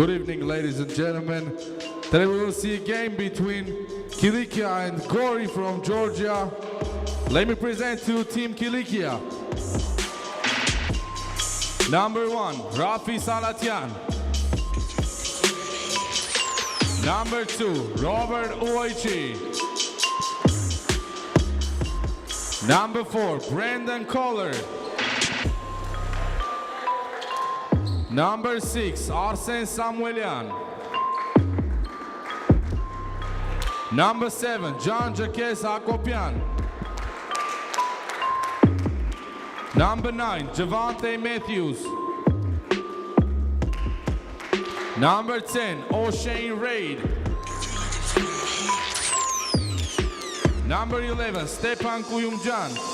Good evening, ladies and gentlemen. Today we will see a game between Cilicia and Gori from Georgia. Let me present to Team Cilicia. Number 1, Rafi Salatian. Number 2, Robert Uoichi. Number 4, Brandon Kohler. Number 6, Arsen Samuelian. Number 7, John Jacques Akopian. Number 9, Javante Matthews. Number 10, O'Shane Reid. Number 11, Stepan Kuyumjan.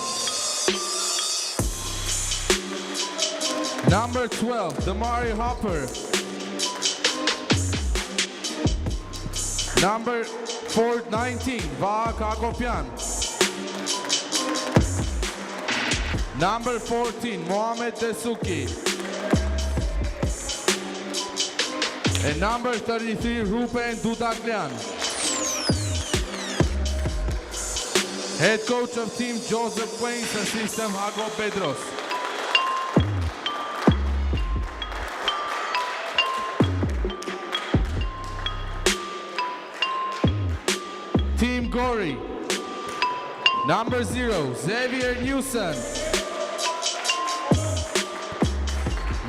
Number 12, Damari Hopper. Number 19, Vahak Akopian. Number 14, Mohamed Desuki. And number 33, Rupen Dudaklian. Head coach of team, Joseph Quains, assistant, Hago Pedros. Team Gori. Number 0, Xavier Newson.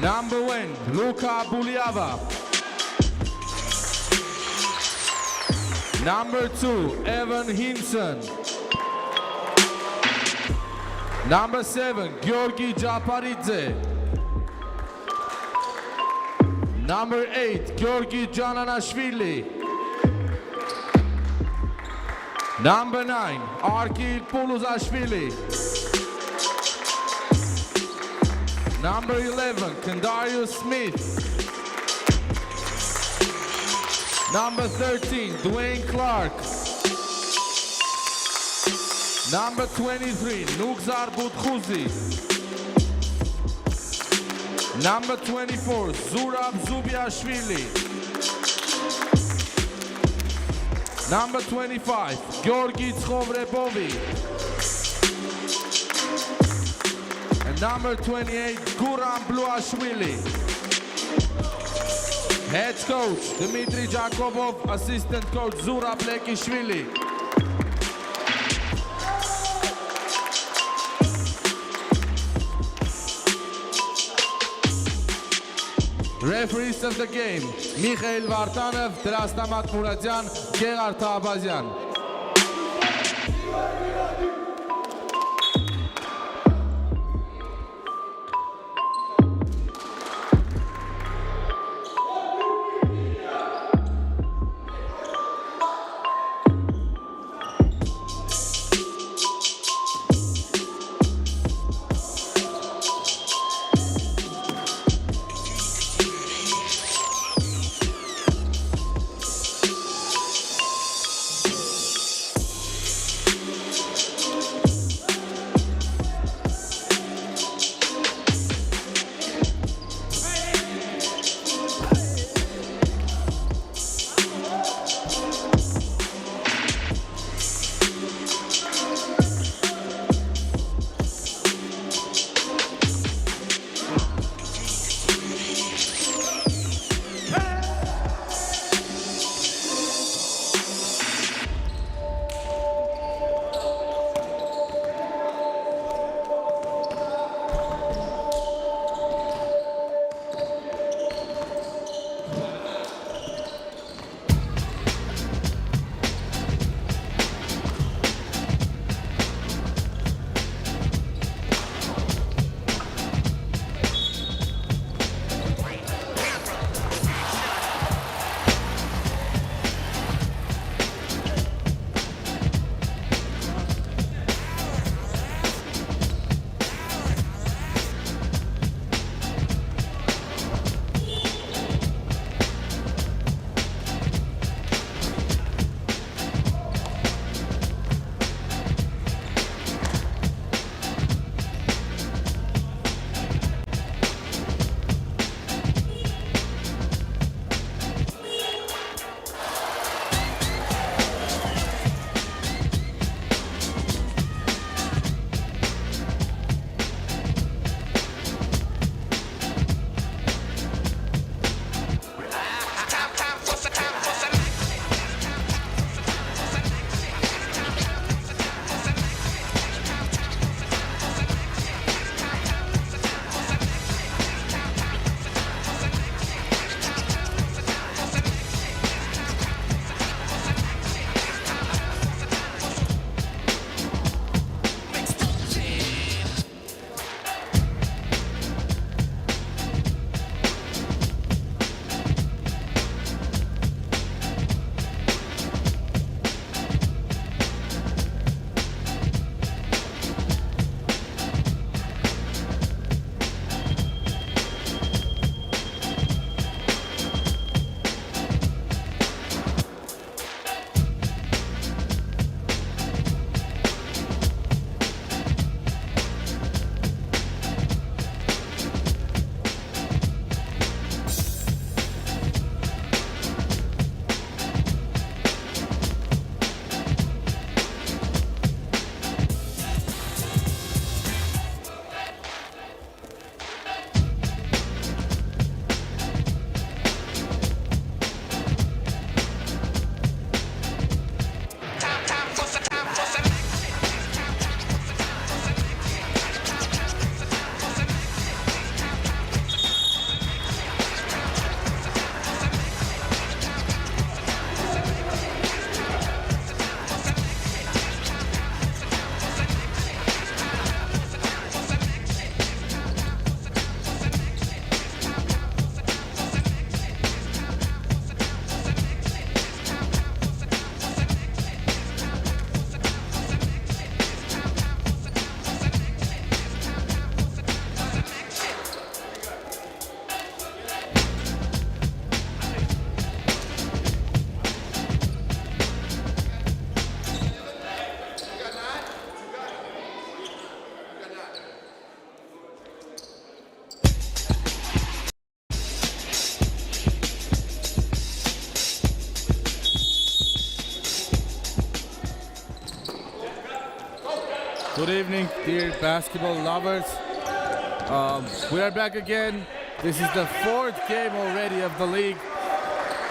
Number 1, Luca Buliava. Number 2, Evan Hinson. Number 7, Georgi Japaridze. Number 8, Georgi Jananashvili. Number 9, Arkil Puluzashvili. Number 11, Kandarius Smith. Number 13, Dwayne Clark. Number 23, Nugzar Butkhuzi. Number 24, Zurab Zubiashvili. Number 25, Georgi Tskhovrebovi. And number 28, Guram Bluashvili. Head coach, Dmitry Jakobov. Assistant coach, Zurab Lekishvili. Referees of the game, Mikhail Vartanov, Drastamat Muradyan, Gerard Abazyan. Good evening, dear basketball lovers. We are back again. This is the fourth game already of the league,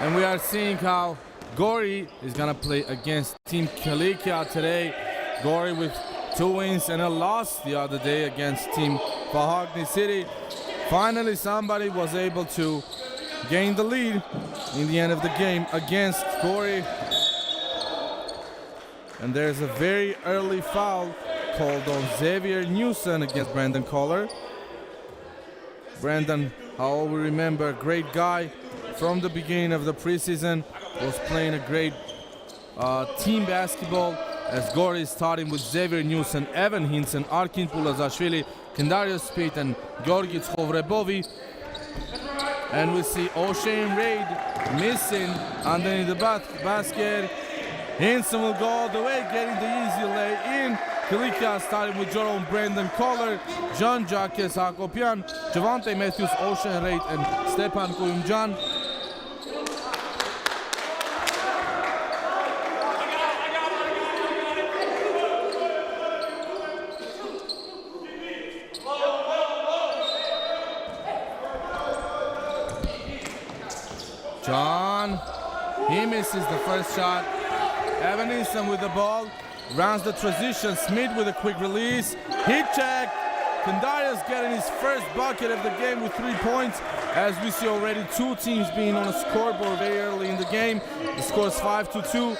and we are seeing how Gori is gonna play against Team Cilicia today. Gori with 2 wins and a loss the other day against Team Vahagni City. Finally, somebody was able to gain the lead in the end of the game against Gori. And there's a very early foul called on Xavier Newson against Brandon Collar. Brandon, how we remember, great guy from the beginning of the preseason, was playing a great team basketball, as Gori is starting with Xavier Newson, Evan Hinson, Arkin Pulazashvili, Kendarius Spit, and Georgi Tchovrebovi. And we see O'Shane Raid missing underneath the basket. Hinson will go all the way, getting the easy lay in. Cilicia starting with Jerome, Brandon Collar, John Jacques Hakopian, Javante Matthews, O'Shane Raid, and Stepan Kuyumjan. John, he misses the first shot. Evan Hinson with the ball, runs the transition. Smith with a quick release. Hit check. Kendarius getting his first bucket of the game with 3 points. As we see already 2 teams being on a scoreboard very early in the game. The score is 5-2.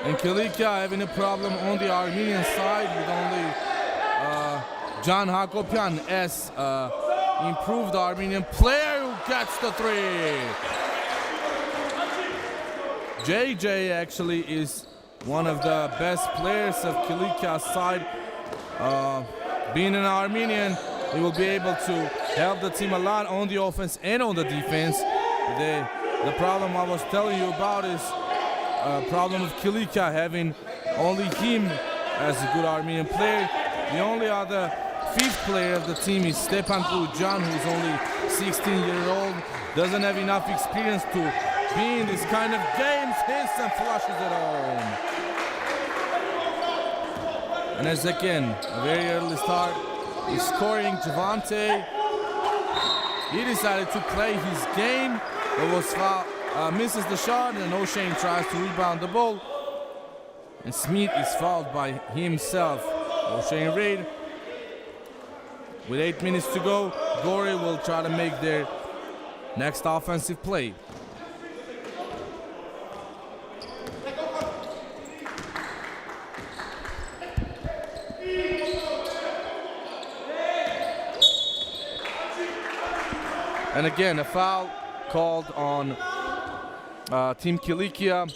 And Cilicia having a problem on the Armenian side with only John Hakopian as improved Armenian player who gets the 3. JJ actually is one of the best players of Cilicia's side. Being an Armenian, he will be able to help the team a lot on the offense and on the defense. The problem I was telling you about is a problem of Cilicia having only him as a good Armenian player. The only other 5th player of the team is Stepan Kuyumjan, who's only 16-year-old, doesn't have enough experience to be in this kind of games. Hits and flushes it home. And as again, a very early start, he's scoring. Javante, he decided to play his game. It was misses the shot, and O'Shane tries to rebound the ball. And Smith is fouled by himself. O'Shane Raid. With 8 minutes to go, Gori will try to make their next offensive play. And again, a foul called on Team Cilicia.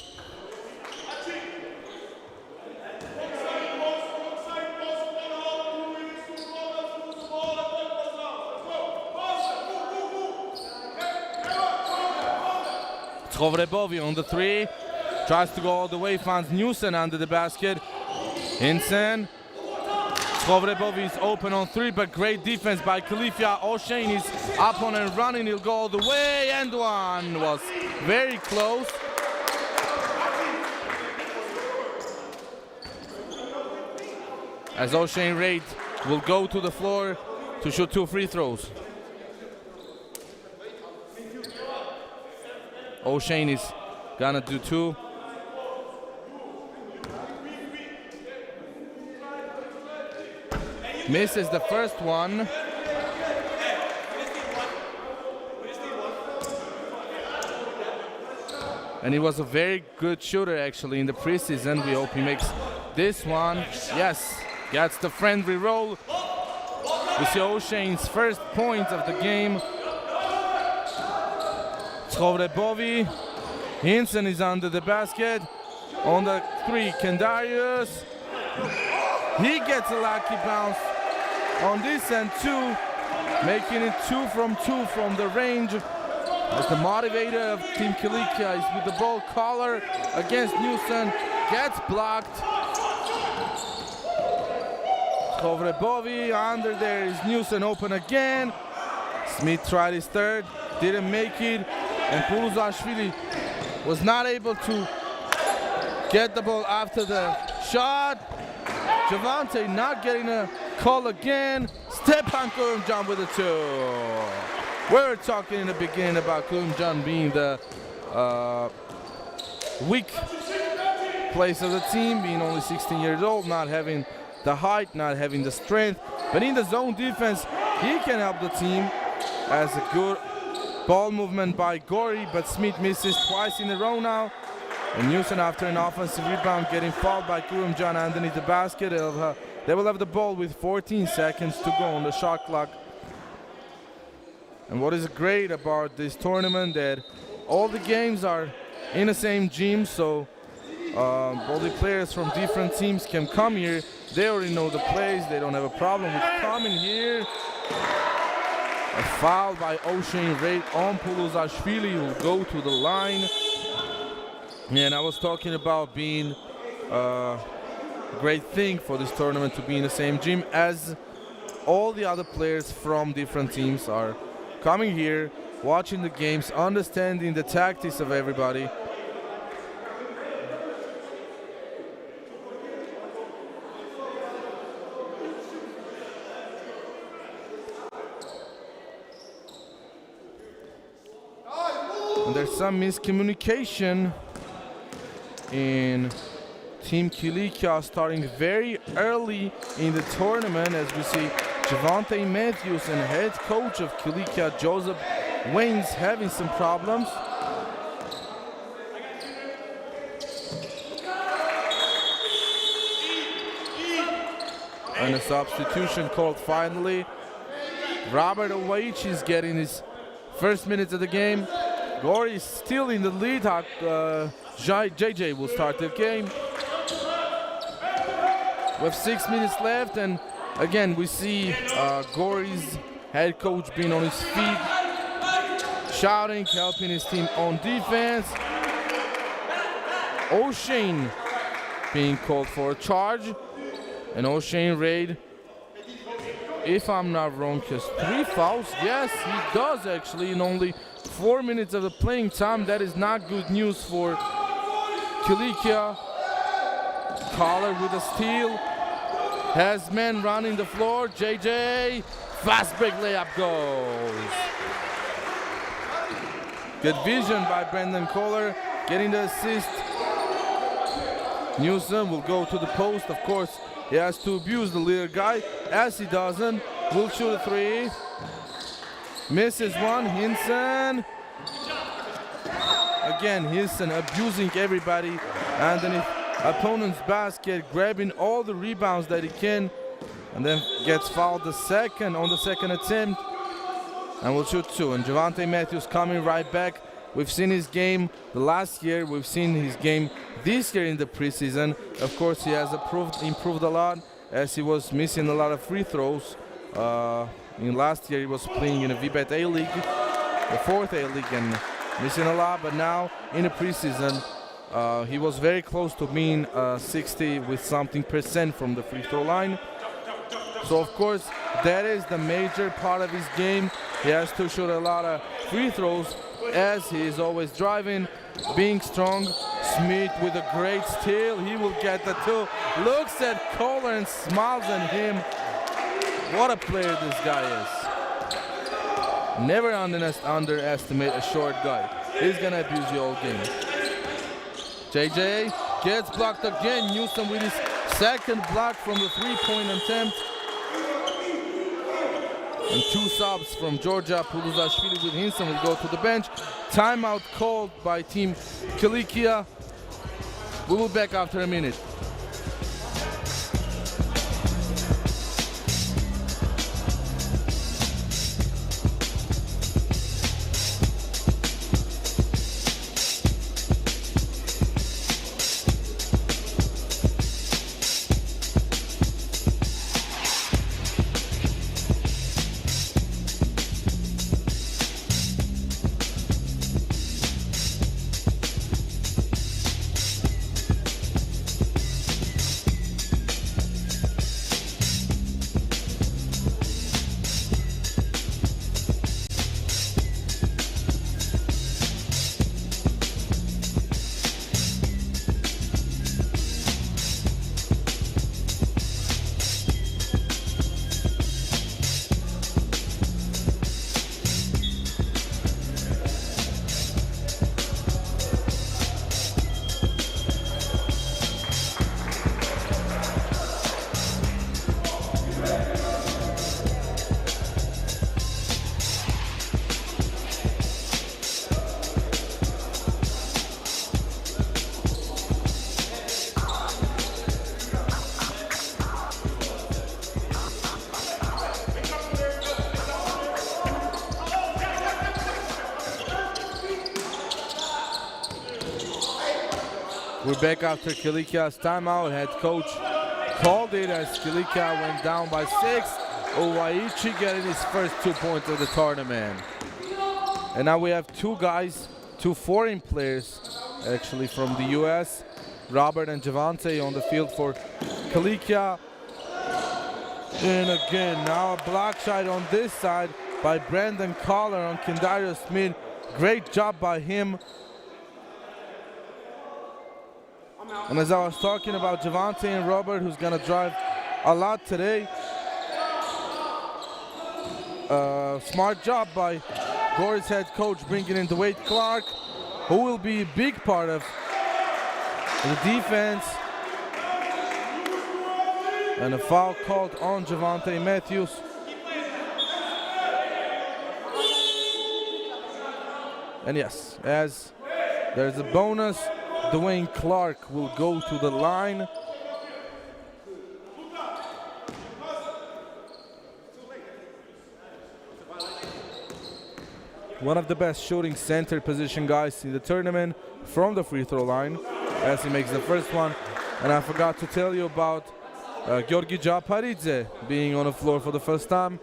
Tchovrebovi on the 3, tries to go all the way, finds Newson under the basket. Hinson. Tchovrebovi is open on 3, but great defense by Cilicia. O'Shane is up on and running, he'll go all the way, and one was very close. As O'Shane Raid will go to the floor to shoot 2 free throws. O'Shane is gonna do 2. Misses the first one. And he was a very good shooter actually in the preseason. We hope he makes this one. Yes, gets the friendly roll. We see O'Shane's first point of the game. Tchovrebovi. Hinson is under the basket. On the 3, Kendarius. He gets a lucky bounce on this and 2, making it 2 from the range. As the motivator of Team Cilicia is with the ball. Collar against Newson, gets blocked. Tchovrebovi under there is Newson open again. Smith tried his 3rd, didn't make it, and Pulazashvili was not able to get the ball after the shot. Javante not getting a call again. Stepan Kurumjan with a 2. We were talking in the beginning about Kurumjan being the weak place of the team, being only 16 years old, not having the height, not having the strength. But in the zone defense, he can help the team as a good ball movement by Gori, but Smith misses twice in a row now. And Newson, after an offensive rebound, getting fouled by Kurumjan underneath the basket. They will have the ball with 14 seconds to go on the shot clock. And what is great about this tournament that all the games are in the same gym, so all the players from different teams can come here. They already know the plays. They don't have a problem with coming here. A foul by O'Shane Reid on Puluzashvili, who will go to the line. And I was talking about being a great thing for this tournament to be in the same gym, as all the other players from different teams are coming here, watching the games, understanding the tactics of everybody. And there's some miscommunication in Team Cilicia starting very early in the tournament, as we see Javante Matthews and head coach of Cilicia, Joseph Waynes, having some problems. And a substitution called finally. Robert Owaich is getting his first minutes of the game. Gori is still in the lead. JJ will start the game. We have 6 minutes left, and again we see Gori's head coach being on his feet, shouting, helping his team on defense. O'Shane being called for a charge, and O'Shane Reid, if I'm not wrong, has 3 fouls. Yes, he does actually in only 4 minutes of the playing time. That is not good news for Cilicia. Collar with a steal. Has men running the floor. JJ, fast break layup goes. Good vision by Brendan Collar, getting the assist. Newsom will go to the post. Of course, he has to abuse the little guy. As he doesn't, will shoot a 3. Misses one. Hinson. Again, Hinson abusing everybody underneath opponent's basket, grabbing all the rebounds that he can, and then gets fouled on the second attempt, and will shoot 2. And Javante Matthews coming right back. We've seen his game the last year. We've seen his game this year in the preseason. Of course, he has improved a lot, as he was missing a lot of free throws. In last year, he was playing in a VBET A-League, the 4th A-League, and missing a lot. But now, in the preseason, he was very close to being 60 with something % from the free throw line. So, of course, that is the major part of his game. He has to shoot a lot of free throws, as he is always driving, being strong. Smith with a great steal. He will get the 2. Looks at Kohler and smiles at him. What a player this guy is. Never underestimate a short guy. He's going to abuse you all game. JJ gets blocked again. Newsom with his second block from the 3-point attempt. And 2 subs from Georgia. Puluzashvili with Hinson will go to the bench. Timeout called by Team Cilicia. We will be back after a minute. back after Cilicia's timeout. Head coach called it as Cilicia went down by 6. Owaichi getting his first 2 points of the tournament. And now we have two guys, two foreign players actually from the US, Robert and Javante on the field for Cilicia. And again, now a block shot on this side by Brandon Collar on Kendario Smith. Great job by him. And as I was talking about Javante and Robert, who's gonna drive a lot today, smart job by Gori's head coach bringing in Dwayne Clark, who will be a big part of the defense. And a foul called on Javante Matthews. And yes, as there's a bonus, Dwayne Clark will go to the line. One of the best shooting center position guys in the tournament from the free throw line as he makes the first one. And I forgot to tell you about Georgi Japaridze being on the floor for the first time.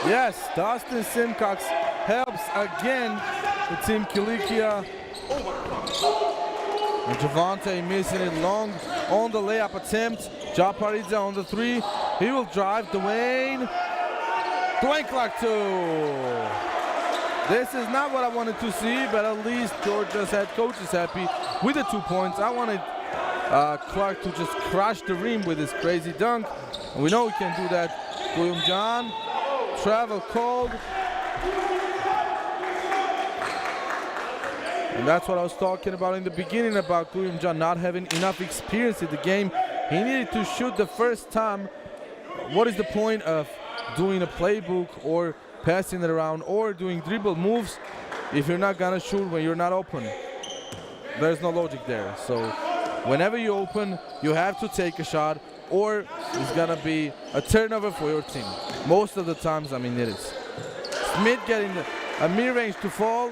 Yes, Dustin Simcox helps again the team Cilicia. And Javante missing it long on the layup attempt. Japaridze on the 3. He will drive. Dwayne Clark too. This is not what I wanted to see, but at least Georgia's head coach is happy with the 2 points. I wanted Clark to just crush the rim with his crazy dunk. And we know he can do that. William John, travel called. And that's what I was talking about in the beginning about Guillaume John not having enough experience in the game. He needed to shoot the first time. What is the point of doing a playbook or passing it around or doing dribble moves if you're not gonna shoot when you're not open? There's no logic there. So whenever you open, you have to take a shot or it's gonna be a turnover for your team. Most of the times, I mean, it is. Smith getting a mid-range to fall.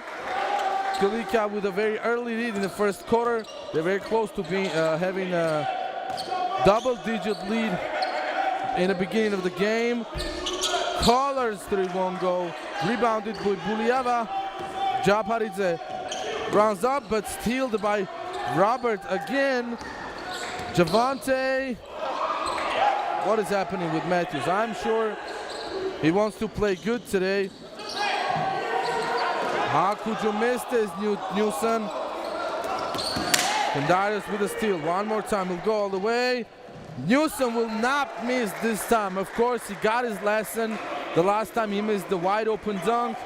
Cilicia with a very early lead in the first quarter. They're very close to being having a double-digit lead in the beginning of the game. Collar's 3 won't go. Rebounded by Buliava. Japaridze runs up, but stealed by Robert again. Javante. What is happening with Matthews? I'm sure he wants to play good today. How could you miss this, Newson? Kendarius with a steal. One more time, he'll go all the way. Newson will not miss this time. Of course, he got his lesson. The last time he missed the wide open dunk.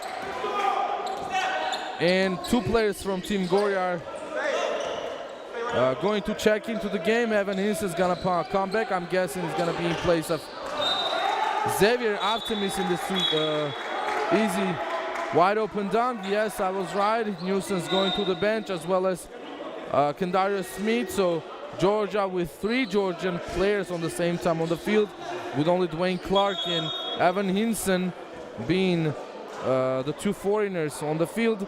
And 2 players from Team Gori are going to check into the game. Evan Hinson's gonna come back. I'm guessing he's gonna be in place of Xavier after missing this easy wide open dunk. Yes, I was right. Newson's going to the bench as well as Kendario Smith. So Georgia with 3 Georgian players on the same time on the field, with only Dwayne Clark and Evan Hinson being the 2 foreigners on the field.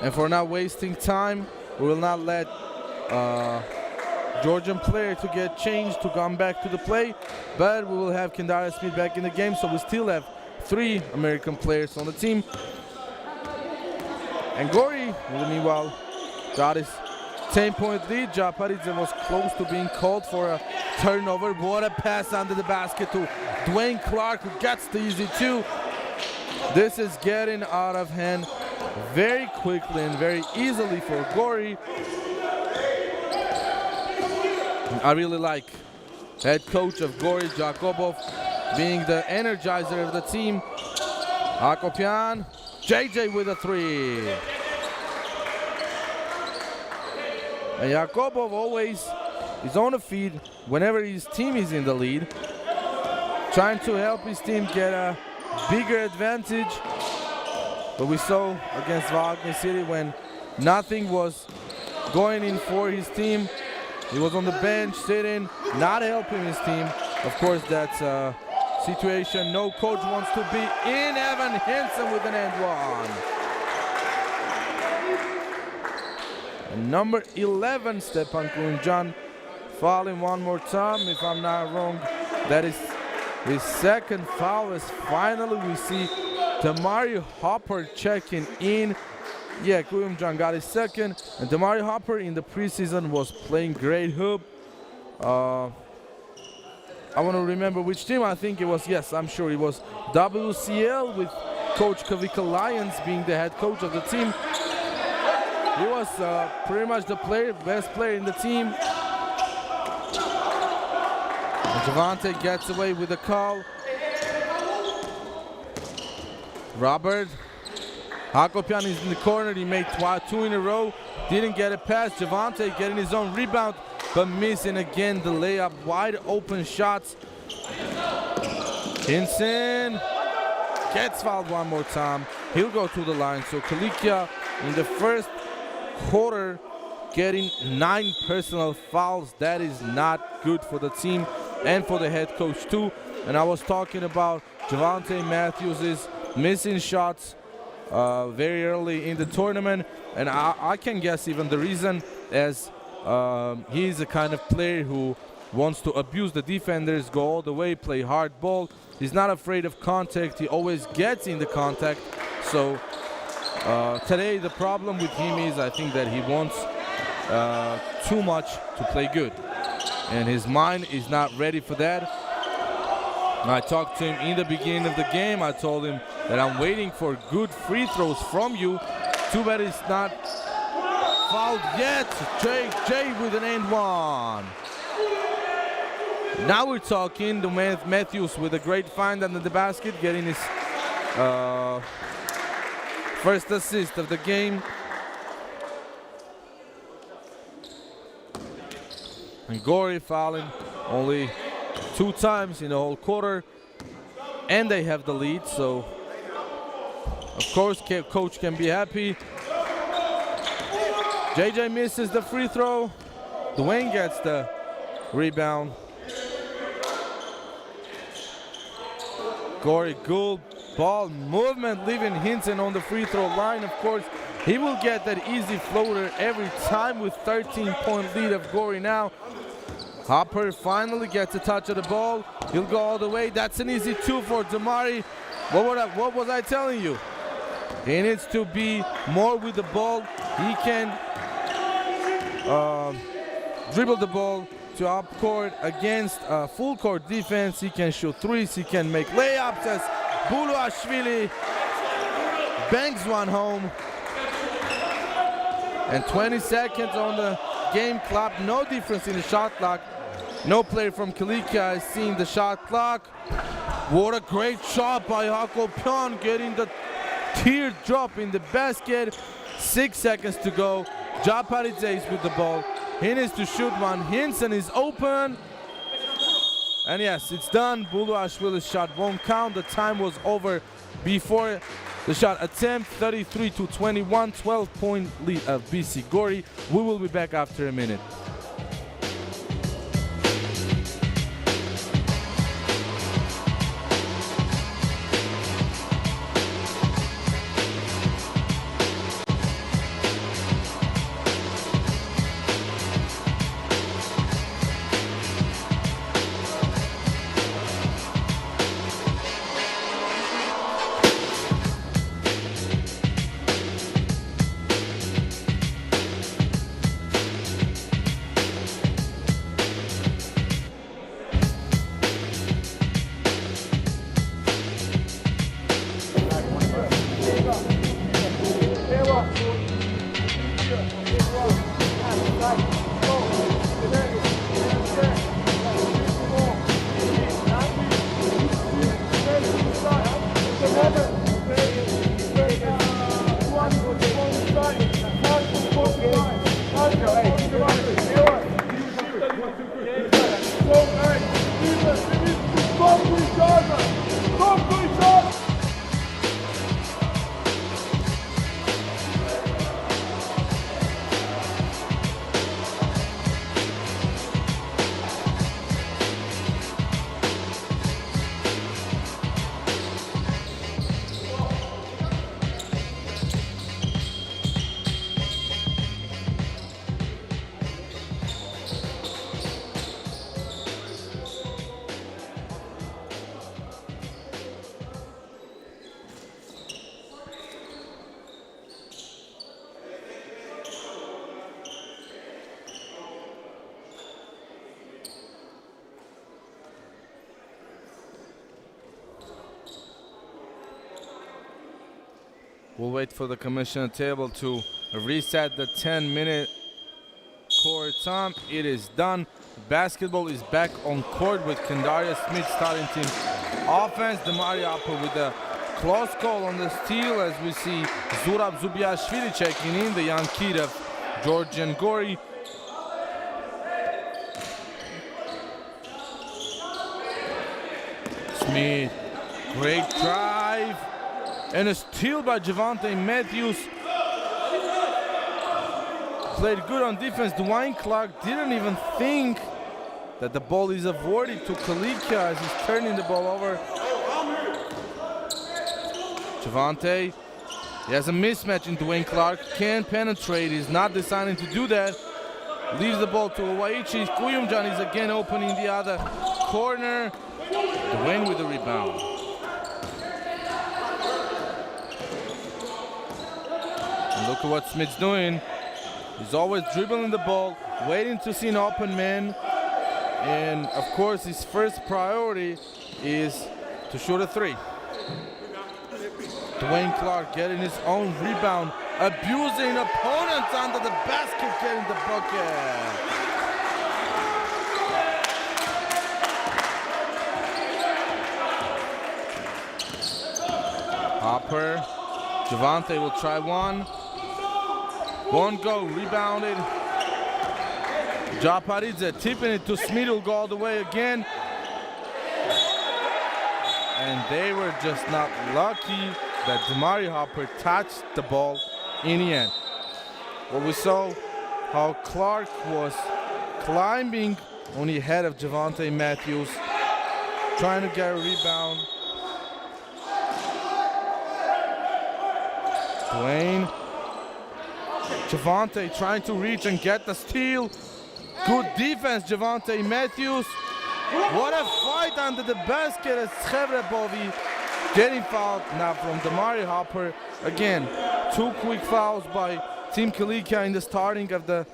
And for not wasting time, we will not let Georgian player to get changed to come back to the play, but we will have Kendario Smith back in the game, so we still have 3 American players on the team. And Gori, meanwhile, got his 10-point lead. Japaridze was close to being called for a turnover. What a pass under the basket to Dwayne Clark, who gets the easy 2. This is getting out of hand very quickly and very easily for Gori. I really like head coach of Gori, Jakobov, being the energizer of the team. Hakopian, JJ with a 3. And Jakobov always is on the feet whenever his team is in the lead, trying to help his team get a bigger advantage. But we saw against Wagner City when nothing was going in for his team. He was on the bench, sitting, not helping his team. Of course, that's a situation no coach wants to be in. Evan Hinson with an and one. And number 11, Stepan Kunjan, fouling one more time, if I'm not wrong. That is his second foul, as finally we see Damari Hopper checking in. Yeah, Kuyumjan got his second, and Damari Hopper in the preseason was playing great hoop. I want to remember which team. I think it was, yes, I'm sure it was WCL with Coach Kavika Lyons being the head coach of the team. He was pretty much the best player in the team. And Javante gets away with the call. Robert Hakopian is in the corner. He made two in a row. Didn't get a pass. Javante getting his own rebound, but missing again the layup. Wide open shots. Hinson gets fouled one more time. He'll go to the line. So Cilicia in the first quarter getting 9 personal fouls. That is not good for the team and for the head coach too. And I was talking about Javante Matthews' missing shots very early in the tournament, and I can guess even the reason, as he's the kind of player who wants to abuse the defenders, go all the way, play hard ball. He's not afraid of contact. He always gets in the contact. So today the problem with him is, I think that he wants too much to play good, and his mind is not ready for that. I talked to him in the beginning of the game. I told him that I'm waiting for good free throws from you. Too bad it's not fouled yet. Jay with an and one. Now we're talking. The Matthews with a great find under the basket, getting his first assist of the game. And Gori fouling only 2 times in the whole quarter, and they have the lead, so of course coach can be happy. JJ misses the free throw. Dwayne gets the rebound. Gori, good ball movement, leaving Hinton on the free throw line. Of course, he will get that easy floater every time with 13-point lead of Gori now. Hopper finally gets a touch of the ball. He'll go all the way. That's an easy 2 for Damari. What was I telling you? He needs to be more with the ball. He can dribble the ball to up court against full court defense. He can shoot threes. He can make layups as Buluashvili bangs one home. And 20 seconds on the game clock. No difference in the shot clock. No player from Cilicia has seen the shot clock. What a great shot by Hakopian, getting the teardrop in the basket. 6 seconds to go. Japaridze is with the ball. He needs to shoot one. Hinson is open. And yes, it's done. Buluashvili's shot won't count. The time was over before the shot attempt. 33-21, 12-point lead of BC Gori. We will be back after a minute. We'll wait for the commissioner table to reset the 10-minute court time. It is done. Basketball is back on court with Kendaria Smith starting team offense. Damari Hopper with a close call on the steal as we see Zurab Zubiashvili checking in, the young kid of Georgian Gori. Smith, great drive, and a steal by Javante Matthews. Played good on defense. Dwayne Clark didn't even think that the ball is awarded to Cilicia as he's turning the ball over. Javante, he has a mismatch in Dwayne Clark, can't penetrate, he's not deciding to do that. Leaves the ball to Awaichi. Kuyumjan is again opening the other corner. Dwayne with the rebound. And look at what Smith's doing. He's always dribbling the ball, waiting to see an open man. And of course, his first priority is to shoot a three. Dwayne Clark getting his own rebound, abusing opponents under the basket, getting the bucket. Hopper, Javante will try one. Won't go, rebounded. Japaridze tipping it to Smith, will go all the way again. And they were just not lucky that Damari Hopper touched the ball in the end. Well, we saw how Clark was climbing on the head of Javante Matthews, trying to get a rebound. Dwayne. Javante trying to reach and get the steal. Good defense, Javante Matthews. What a fight under the basket as Chevre getting fouled now from Damari Hopper. Again, 2 quick fouls by Team Cilicia in the starting of the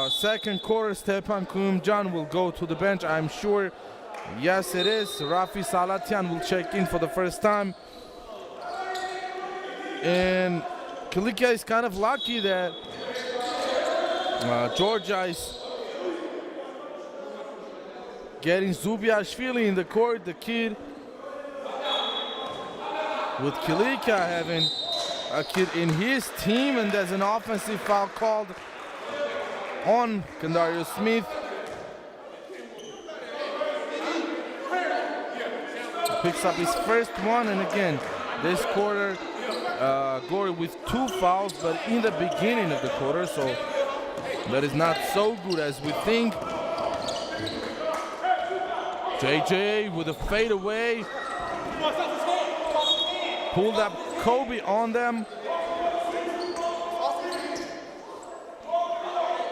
second quarter. Stepan Kuyumjan will go to the bench, I'm sure. Yes, it is. Rafi Salatian will check in for the first time. And Cilicia is kind of lucky that Georgia is getting Zubiashvili in the court, the kid. With Cilicia having a kid in his team, and there's an offensive foul called on Kendario Smith. Picks up his first one, and again, this quarter, Gori with 2 fouls, but in the beginning of the quarter, so that is not so good as we think. JJ with a fadeaway. Pulled up Kobe on them.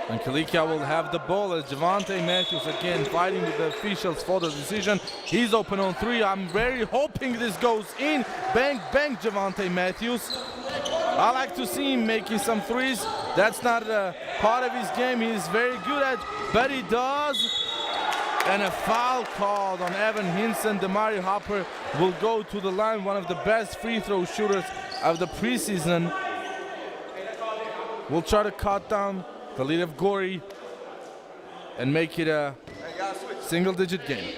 And Cilicia will have the ball as Javante Matthews again fighting with the officials for the decision. He's open on 3. I'm very hoping this goes in. Bang, bang, Javante Matthews. I like to see him making some threes. That's not a part of his game. He's very good at, but he does. And a foul called on Evan Hinson. Damari Hopper will go to the line, one of the best free throw shooters of the preseason. We'll try to cut down the lead of Gori and make it a single-digit game.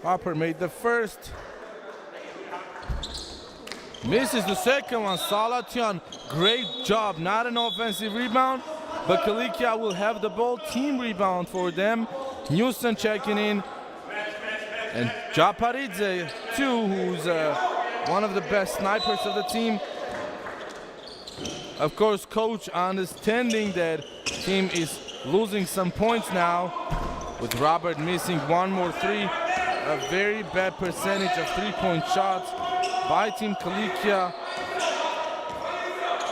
Hopper made the first. Misses the second one. Salatian, great job. Not an offensive rebound, but Cilicia will have the ball. Team rebound for them. Newson checking in. And Japaridze, too, who's one of the best snipers of the team. Of course, coach understanding that team is losing some points now, with Robert missing one more 3. A very bad percentage of 3-point shots by Team Cilicia.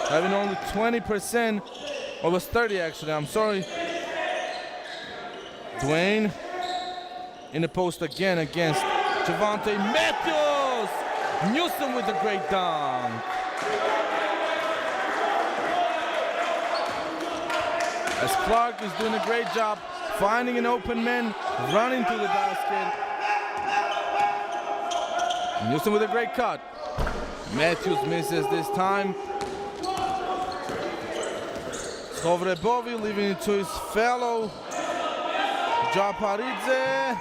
having only 20%. Or was 30 actually, I'm sorry. Dwayne in the post again against Javante Matthews. Newsom with a great dunk. As Clark is doing a great job finding an open man, running to the basket. Newsom with a great cut. Matthews misses this time. Skovrebovi leaving it to his fellow Japaridze.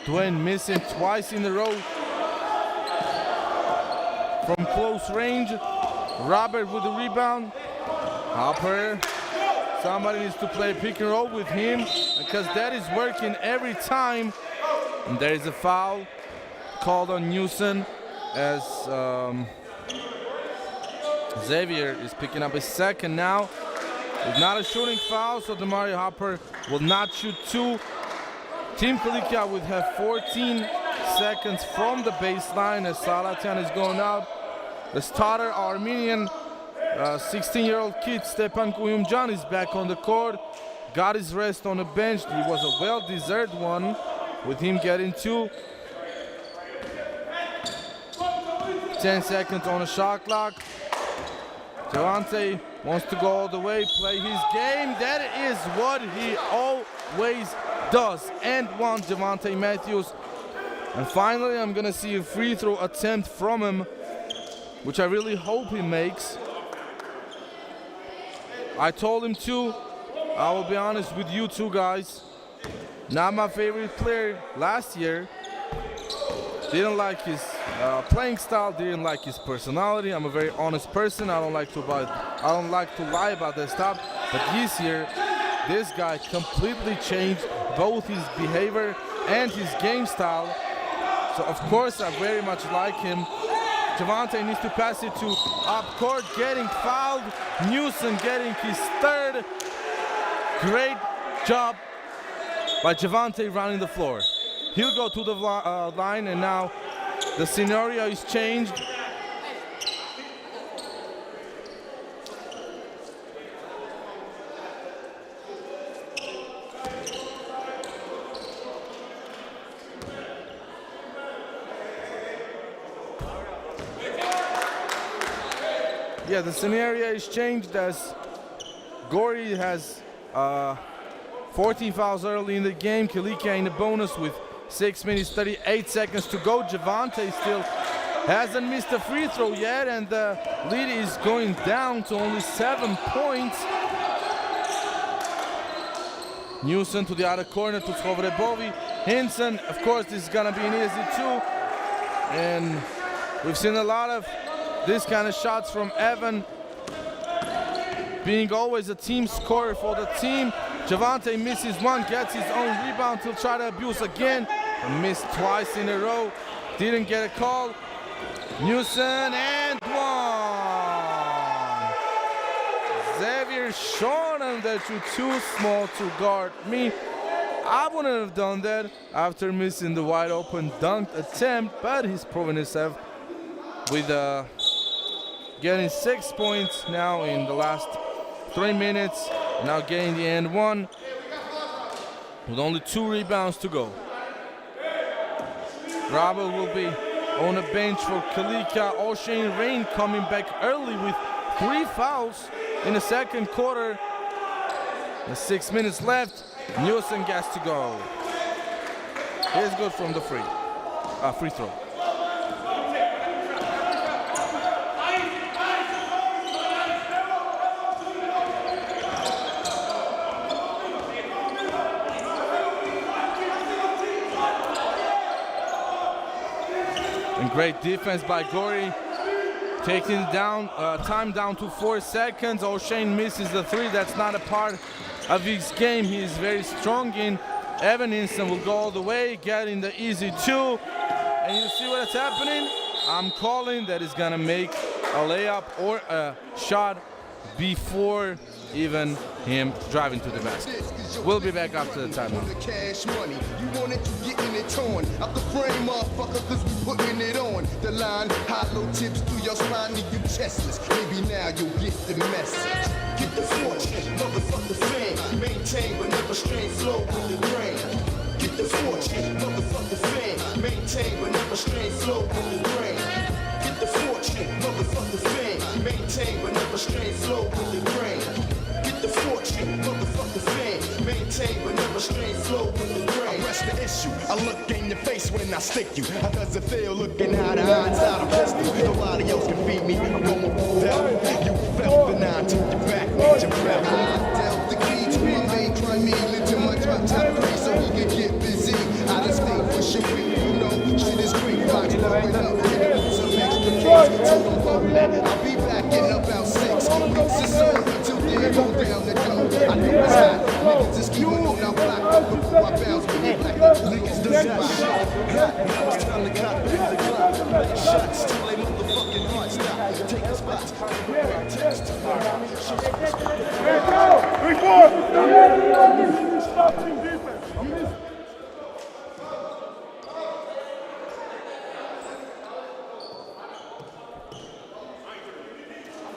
Dwayne missing twice in a row from close range. Robert with the rebound. Hopper. Somebody needs to play pick and roll with him because that is working every time. And there is a foul called on Newsom as Xavier is picking up his second now. It's not a shooting foul, so Demario Hopper will not shoot two. Team Cilicia would have 14 seconds from the baseline as Salatian is going out. The starter, Armenian 16-year-old kid Stepan Kuyumjan is back on the court. Got his rest on the bench. It was a well-deserved one with him getting two. 10 seconds on the shot clock. Javante wants to go all the way, play his game. That is what he always does. And one, Javante Matthews. And finally, I'm gonna see a free throw attempt from him, which I really hope he makes. I told him to. I will be honest with you two guys. Not my favorite player last year. Didn't like his playing style, didn't like his personality. I'm a very honest person. I don't like to lie about that stuff. But this year, this guy completely changed both his behavior and his game style. So of course I very much like him. Javante needs to pass it to up court, getting fouled. Newsom getting his third. Great job by Javante running the floor. He'll go to the line, and now the scenario is changed. Yeah, the scenario is changed as Gori has 14 fouls early in the game. Cilicia in the bonus with 6 minutes, 38 seconds to go. Javante still hasn't missed a free throw yet, and the lead is going down to only 7 points. Newsom to the other corner to Skovrebovi. Hinson, of course, this is gonna be an easy two. And we've seen a lot of this kind of shots from Evan, being always a team scorer for the team. Javante misses one, gets his own rebound to try to abuse again. And missed twice in a row. Didn't get a call. Newsom and one. Xavier showing him that you're too small to guard me. I wouldn't have done that after missing the wide open dunk attempt, but he's proven himself with getting 6 points now in the last 3 minutes. Now getting the end one with only 2 rebounds to go. Robert will be on the bench for Cilicia. O'Shane Rain coming back early with 3 fouls in the second quarter. There's 6 minutes left. Newsom gets to go. Here's good from the free throw. And great defense by Gori, taking down time down to 4 seconds. O'Shane misses the 3. That's not a part of his game. He is very strong in. Evan Hinson will go all the way, getting the easy 2. And you see what's happening? I'm calling that is gonna make a layup or a shot before even him driving to the basket. We'll be back after the timeout. The cash money, you wanted to getting it torn out the frame, motherfucker, cause we putting it on the line. Hollow tips through your spine, leave you chestless. Maybe now you'll get the message. Get the fortune, motherfucker fame. Maintain but never strain, slow with the grain. Get the fortune, motherfucker fame. Maintain but never strain, slow with the grain. Get the fortune, motherfucker fame. Maintain but never strain, slow with the grain. Get the fortune, motherfucker fame. Maintain but never strain, slow with the grain. I rest the issue, I look in your face when I stick you. How does it feel looking eye to eye inside a pistol? Nobody else can feed me, I'm going down. You felt the nine, took your back, made your breath. I dealt the key to my main crime, into my drug top 3 so we can get busy. I just think for sure, you know, shit is great. Fox blowing up, some extra case. Told them fuck that, I'll be back in about 6 weeks or so. Until then, go down the door. I know it's hot, niggas just keep on our block. Before I bounce, when they black up, niggas do spot. Now it's time to cop, pick the clock. Make shots till they motherfucking heart stop. Taking spots, text.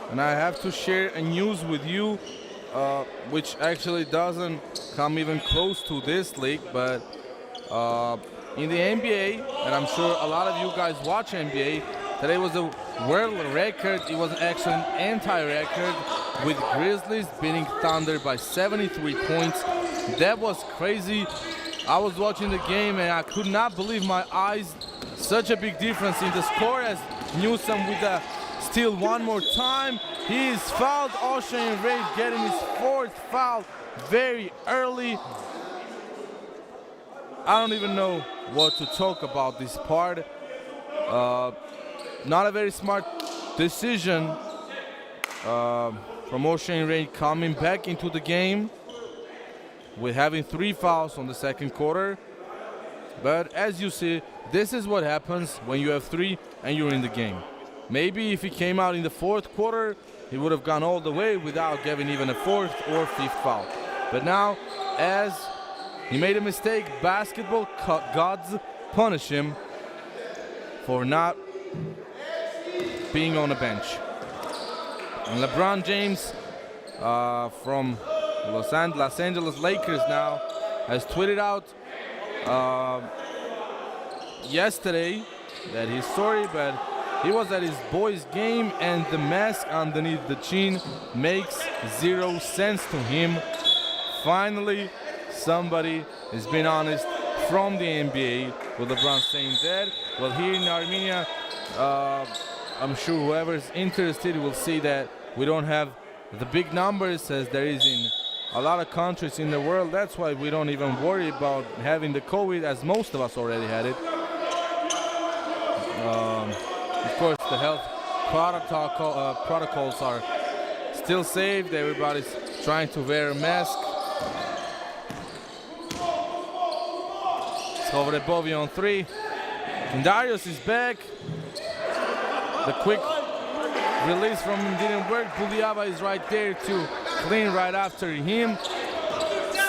And I have to share a news with you, which actually doesn't come even close to this league, but in the NBA, and I'm sure a lot of you guys watch NBA, today was a world record. It was actually an anti-record with Grizzlies beating Thunder by 73 points. That was crazy. I was watching the game and I could not believe my eyes. Such a big difference in the score as Newsom with a steal one more time. He is fouled. Ocean Ray getting his 4th foul very early. I don't even know what to talk about this part. Not a very smart decision from Ocean Ray coming back into the game with having 3 fouls on the second quarter. But as you see, this is what happens when you have 3 and you're in the game. Maybe if he came out in the 4th quarter, he would have gone all the way without giving even a 4th or 5th foul. But now, as he made a mistake, basketball gods punish him for not being on the bench. And LeBron James from Los Angeles Lakers now has tweeted out yesterday that he's sorry, but he was at his boys' game and the mask underneath the chin makes 0 sense to him. Finally, somebody has been honest from the NBA with LeBron saying that. Well, here in Armenia, I'm sure whoever's interested will see that we don't have the big numbers as there is in a lot of countries in the world. That's why we don't even worry about having the COVID, as most of us already had it. Of course, the health protocols are still saved. Everybody's trying to wear a mask. Skovrepovi on 3. Kindarios is back. The quick release from him didn't work. Buliava is right there to clean right after him.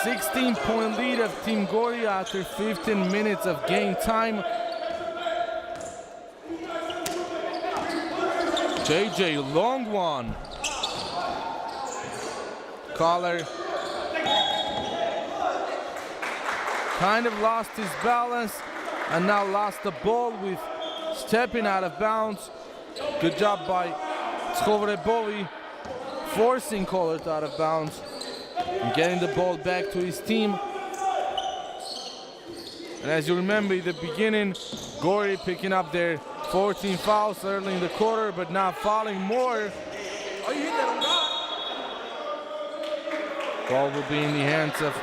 16-point lead of Team Gori after 15 minutes of game time. JJ, long one. Collar kind of lost his balance and now lost the ball with stepping out of bounds. Good job by Skovrepovi forcing Collar out of bounds and getting the ball back to his team. And as you remember in the beginning, Gori picking up their 14 fouls early in the quarter, but now fouling more. Ball will be in the hands of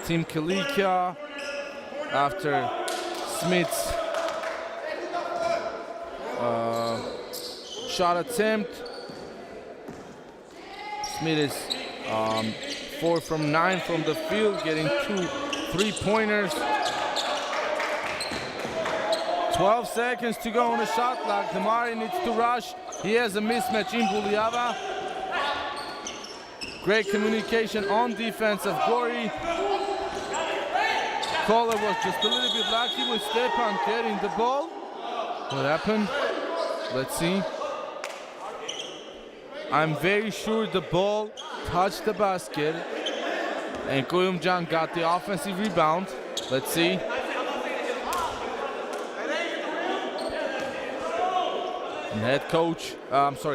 Team Cilicia after Smith's shot attempt. Smith is 4 from 9 from the field, getting 2 3-pointers. 12 seconds to go on the shot clock. Damari needs to rush. He has a mismatch in Buliava. Great communication on defense of Gori. Caller was just a little bit lucky with Stepan getting the ball. What happened? Let's see. I'm very sure the ball touched the basket and Koyumjan got the offensive rebound. Let's see.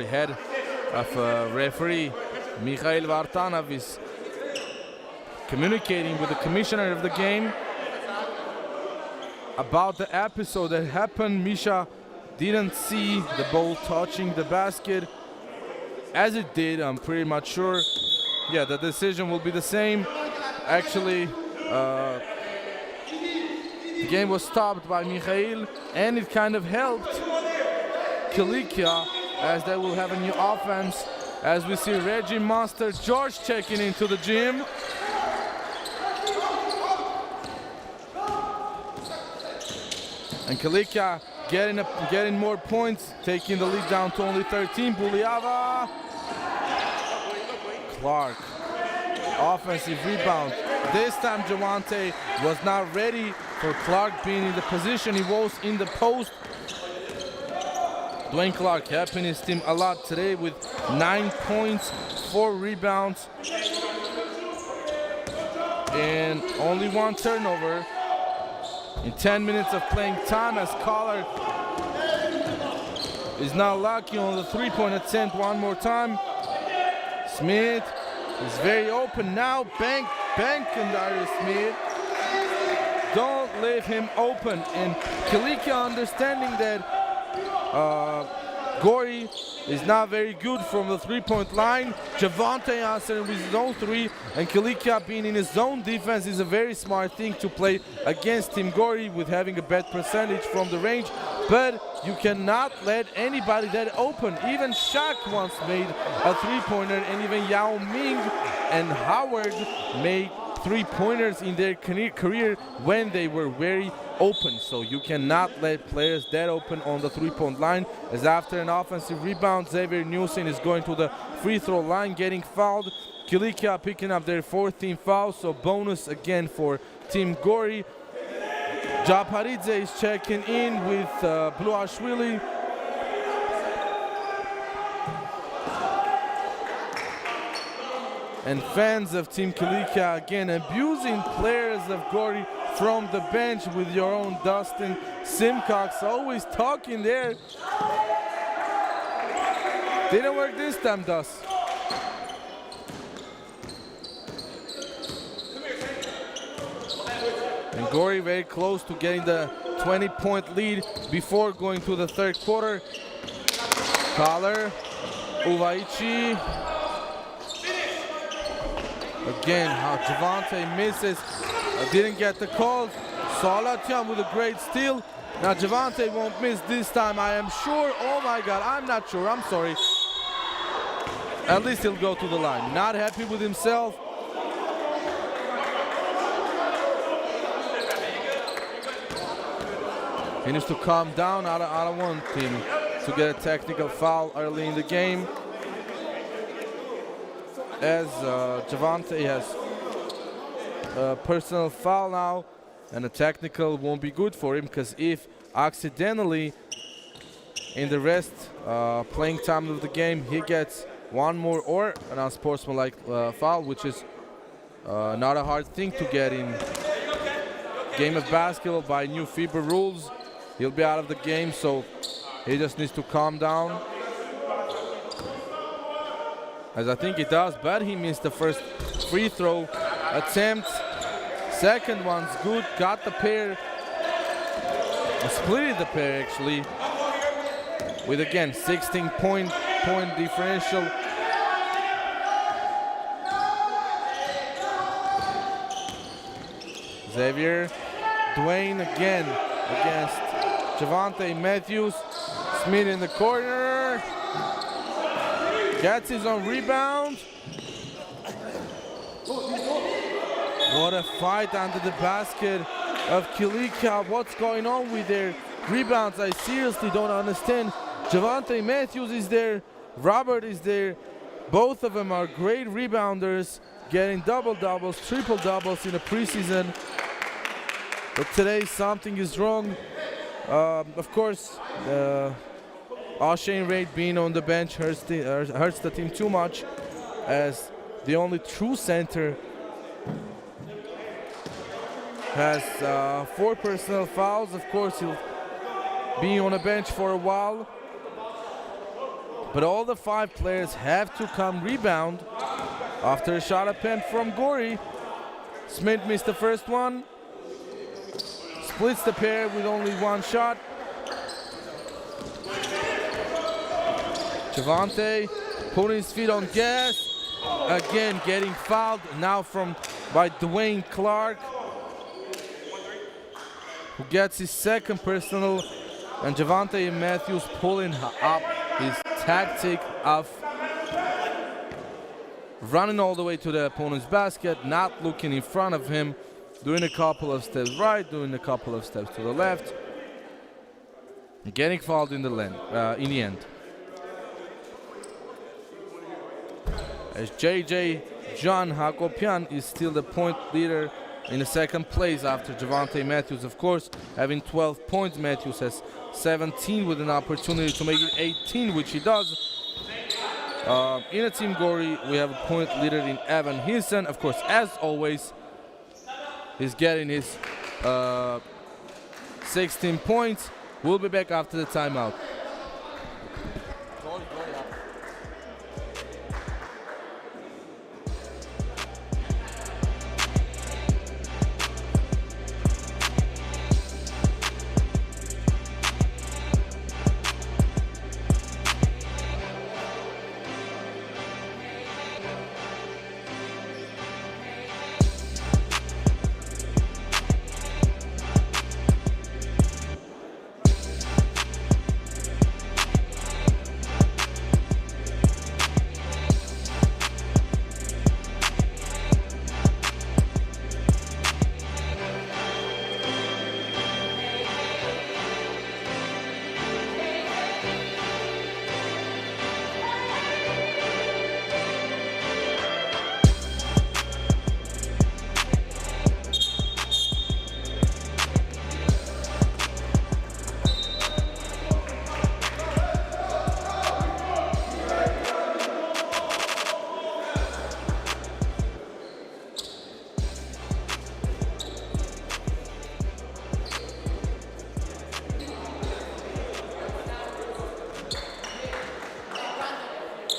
Head of referee Mikhail Vartanov is communicating with the commissioner of the game about the episode that happened. Misha didn't see the ball touching the basket. As it did, I'm pretty much sure. Yeah, the decision will be the same. Actually, the game was stopped by Mikhail, and it kind of helped Cilicia as they will have a new offense. As we see Reggie Monster George checking into the gym. And Cilicia getting more points, taking the lead down to only 13. Buliava. Clark. Offensive rebound. This time Javante was not ready for Clark being in the position he was in the post. Dwayne Clark helping his team a lot today with 9 points, 4 rebounds, and only 1 turnover in 10 minutes of playing time, as Collar is not lucky on the three-point attempt one more time. Smith is very open now. Bank and Darius Smith. Don't leave him open. And Cilicia understanding that Gori is not very good from the three-point line. Javante answering with his own three, and Cilicia being in his zone defense is a very smart thing to play against Team Gori with having a bad percentage from the range. But you cannot let anybody that open. Even Shaq once made a three-pointer, and even Yao Ming and Howard made three-pointers in their career when they were very open. So you cannot let players that open on the three-point line. As after an offensive rebound, Xavier Newson is going to the free throw line, getting fouled. Cilicia picking up their 4th team foul, so bonus again for Team Gori. Japaridze is checking in with Bluashvili. And fans of Team Cilicia again abusing players of Gori from the bench with your own Dustin Simcox always talking there. Didn't work this time, Dust. And Gori very close to getting the 20-point lead before going to the third quarter. Collar, Uvaichi. Again, how Javante misses. Didn't get the call. Salatian with a great steal. Now Javante won't miss this time, I am sure. Oh my God, I'm not sure, I'm sorry. At least he'll go to the line. Not happy with himself. He needs to calm down. I don't want him to get a technical foul early in the game, as Javante has a personal foul now, and a technical won't be good for him, because if accidentally in the rest playing time of the game he gets one more or an unsportsmanlike foul, which is not a hard thing to get in game of basketball by new FIBA rules, he'll be out of the game, so he just needs to calm down. As I think he does, but he missed the first free throw attempt. Second one's good, got the pair, split the pair actually, with again 16-point differential. Xavier, Dwayne again against Javante Matthews. Smith in the corner. Gets his own rebound. What a fight under the basket of Cilicia. What's going on with their rebounds? I seriously don't understand. Javante Matthews is there. Robert is there. Both of them are great rebounders, getting double-doubles, triple-doubles in the preseason. But today something is wrong. Of course, Ashane Reid being on the bench hurts the team too much, as the only true center has 4 personal fouls. Of course, he'll be on a bench for a while. But all the 5 players have to come rebound after a shot attempt from Gori. Smith missed the first one. Splits the pair with only 1 shot. Javante putting his feet on gas. Again getting fouled now by Dwayne Clark, who gets his 2nd personal, and Javante Matthews pulling up his tactic of running all the way to the opponent's basket, not looking in front of him, doing a couple of steps right, doing a couple of steps to the left, getting fouled in the end. As JJ John Hakopian is still the point leader in the 2nd place after Javante Matthews, of course, having 12 points. Matthews has 17 with an opportunity to make it 18, which he does. In a Team Gori, we have a point leader in Evan Hinson. Of course, as always, he's getting his 16 points. We'll be back after the timeout.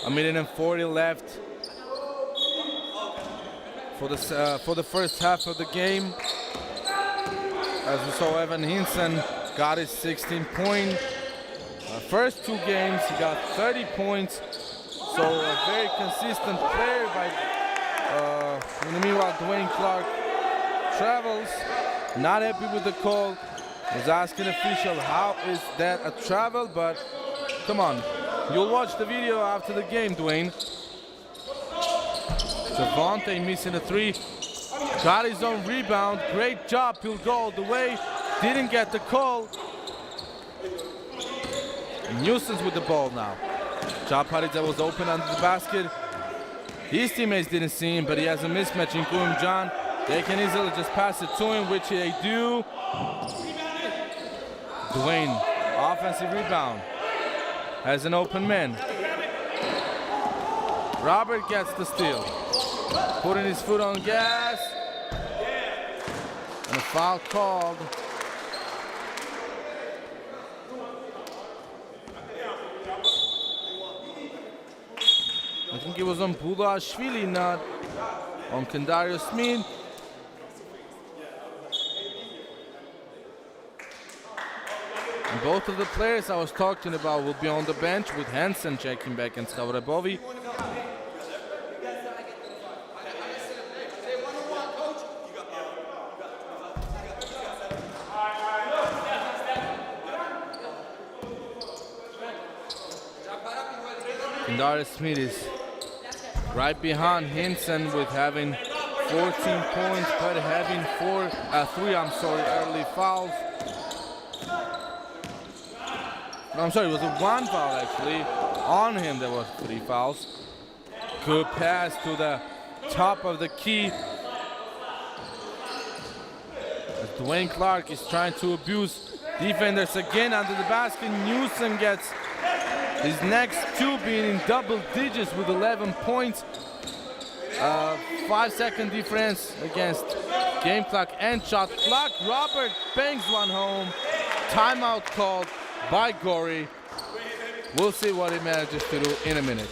A minute and 40 left for the first half of the game. As we saw, Evan Hinson got his 16-point. First 2 games, he got 30 points. So a very consistent player in the meanwhile, Dwayne Clark travels, not happy with the call. Was asking official, how is that a travel? But come on. You'll watch the video after the game, Dwayne. Javante missing a 3. Got his own rebound. Great job. He'll go all the way. Didn't get the call. Nuisance with the ball now. Chaparidze was open under the basket. His teammates didn't see him, but he has a mismatch in Guim John. They can easily just pass it to him, which they do. Dwayne, offensive rebound. Has an open man. Robert gets the steal. Putting his foot on gas. And a foul called. I think it was on Bulashvili, not on Kendario Smith. And both of the players I was talking about will be on the bench, with Hansen checking back and Skavrebovi. Kendario Smith is right behind Hinson with having 14 points, but having 3 early fouls. I'm sorry, it was a 1 foul actually. On him there were 3 fouls. Good pass to the top of the key. As Dwayne Clark is trying to abuse defenders again under the basket. Newsom gets his next two, being in double digits with 11 points. 5-second difference against game clock and shot clock. Robert bangs one home. Timeout called by Gori. We'll see what he manages to do in a minute.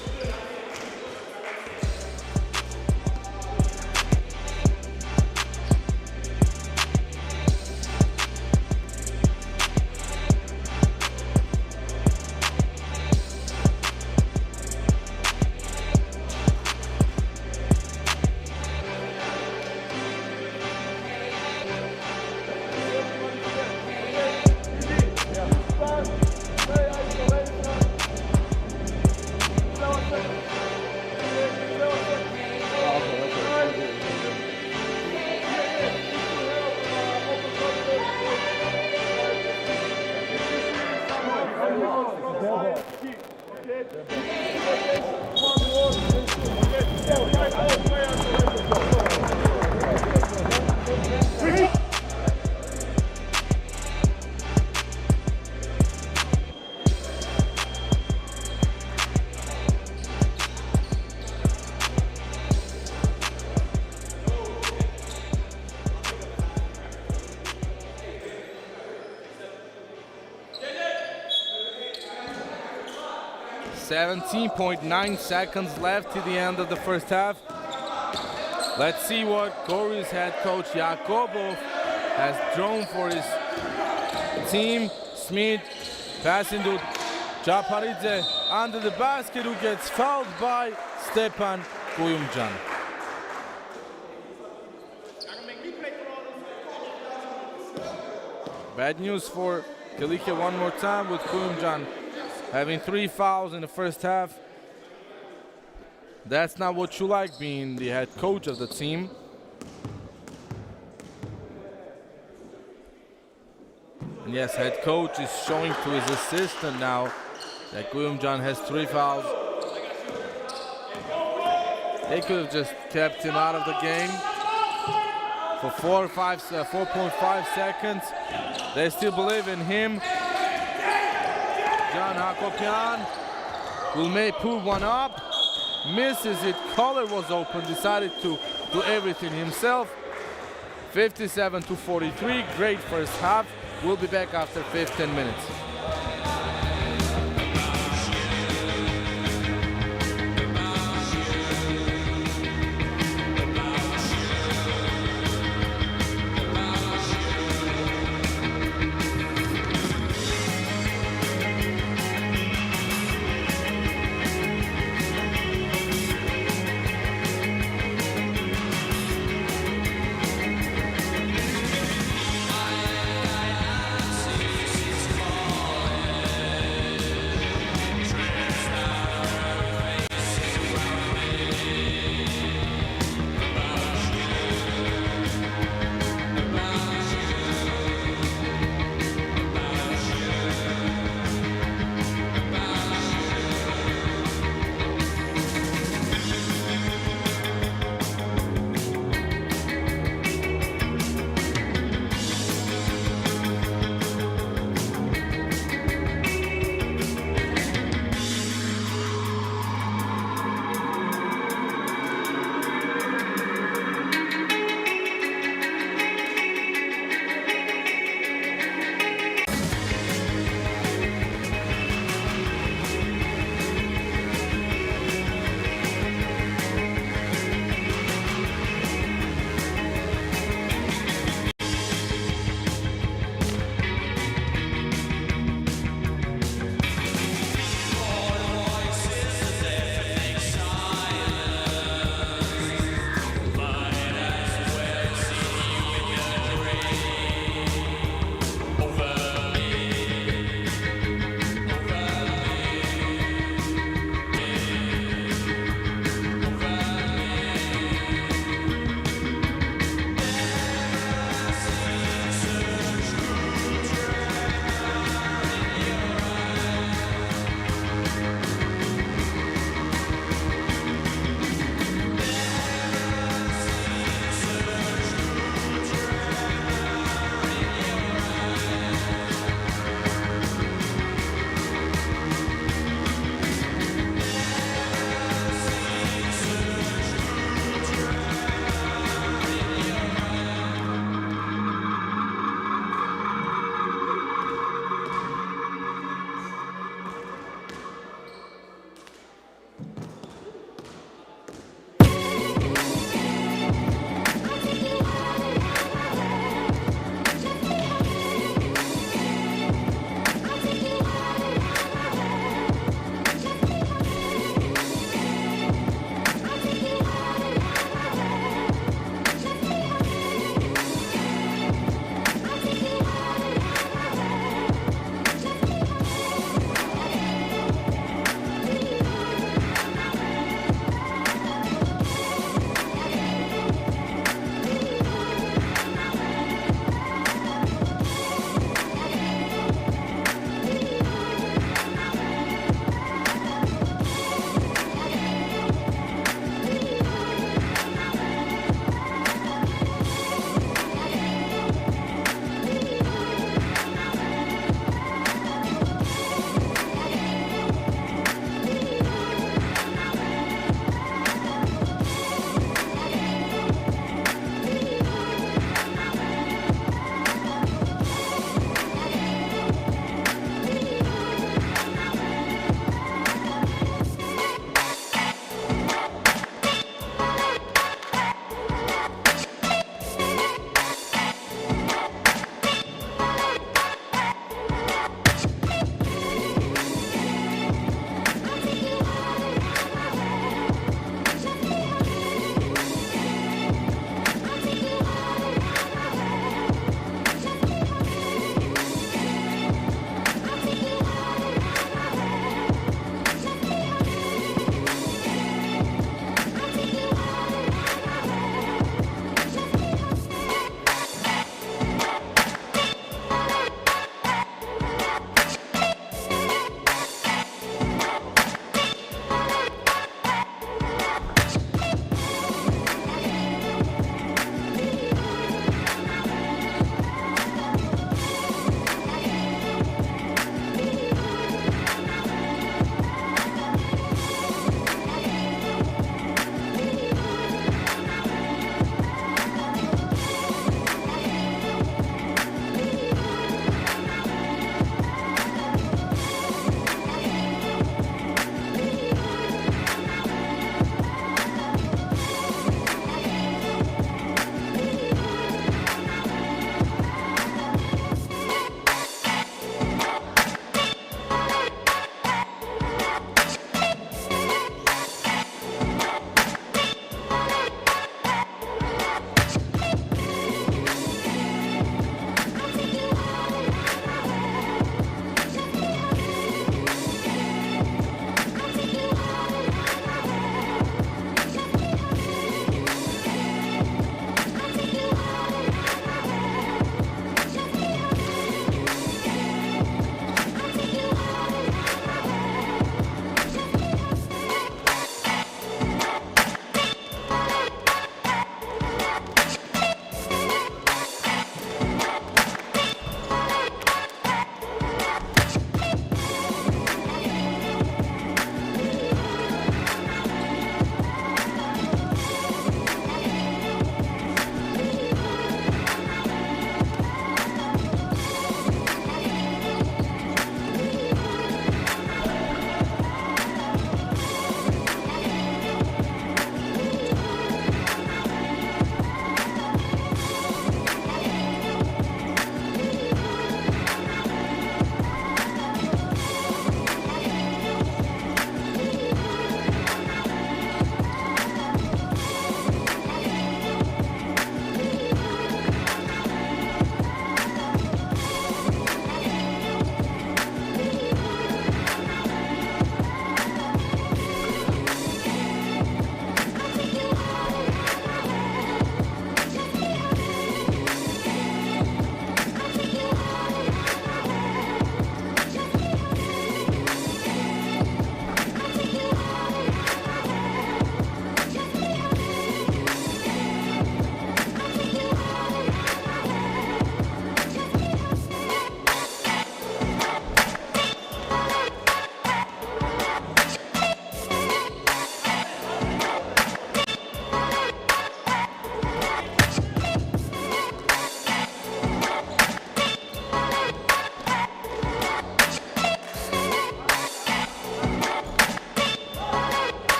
.9 seconds left to the end of the first half. Let's see what Gori's head coach Yakobov has drawn for his team. Smith passing to Japaridze under the basket, who gets fouled by Stepan Kuyumcan. Bad news for Cilicia one more time, with Kuyumcan having 3 fouls in the first half. That's not what you like, being the head coach of the team. And yes, head coach is showing to his assistant now that Kuyumcan has 3 fouls. They could have just kept him out of the game for 4.5 seconds. They still believe in him. Can Hakopian will put one up, misses it. Collar was open, decided to do everything himself. 57-43, great first half. We'll be back after 15 minutes.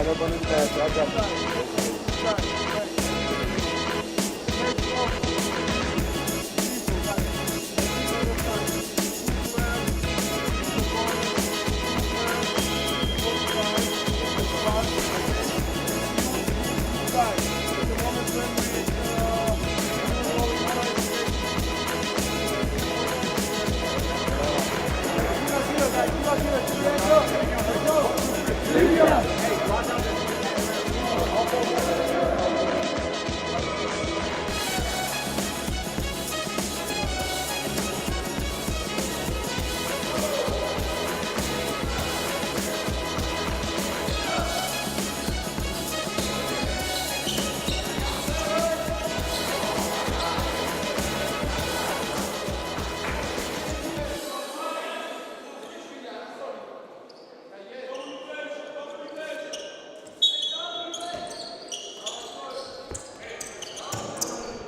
got one in the back. I got one.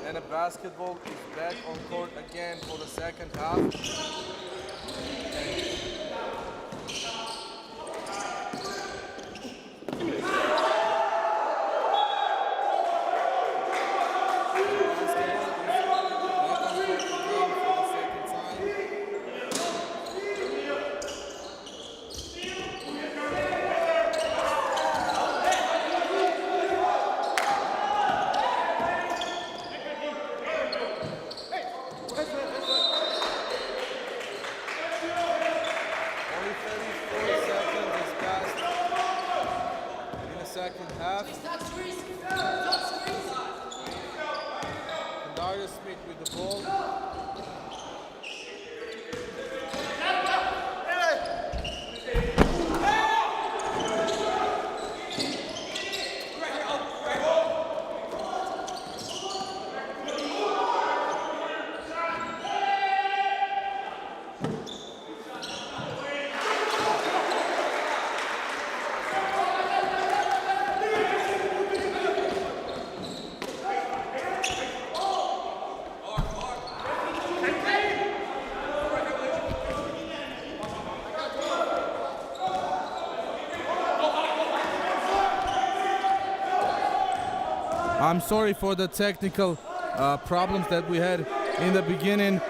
And the basketball is back on court again for the second half. Second half. Darius Smith with the ball. I'm sorry for the technical problems that we had in the beginning.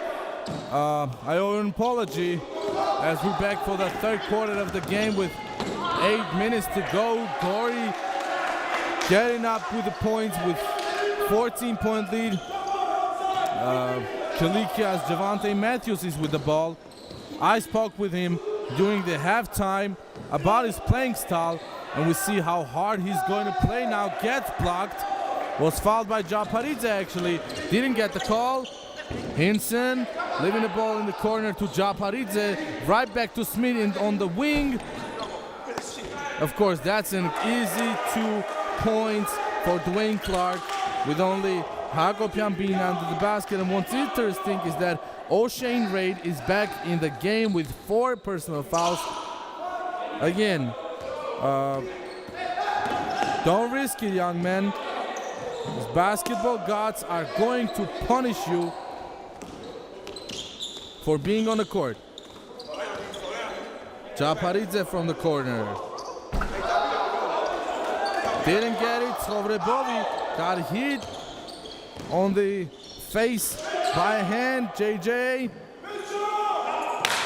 I owe an apology as we're back for the third quarter of the game with 8 minutes to go. Gori getting up with the points with 14-point lead. Cilicia's Javante Matthews is with the ball. I spoke with him during the halftime about his playing style, and we see how hard he's going to play now. Gets blocked. Was fouled by Japaridze actually. Didn't get the call. Hinson leaving the ball in the corner to Japaridze. Right back to Smith on the wing. Of course, that's an easy 2 points for Dwayne Clark with only Hagopian being under the basket. And what's interesting is that O'Shane Reid is back in the game with 4 personal fouls. Again, don't risk it, young man. These basketball gods are going to punish you for being on the court. Japaridze from the corner. Didn't get it. Sovrebovi got hit on the face by a hand. JJ.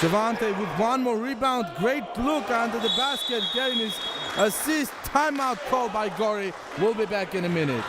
Javante with one more rebound. Great look under the basket, getting his assist. Timeout called by Gori. We'll be back in a minute.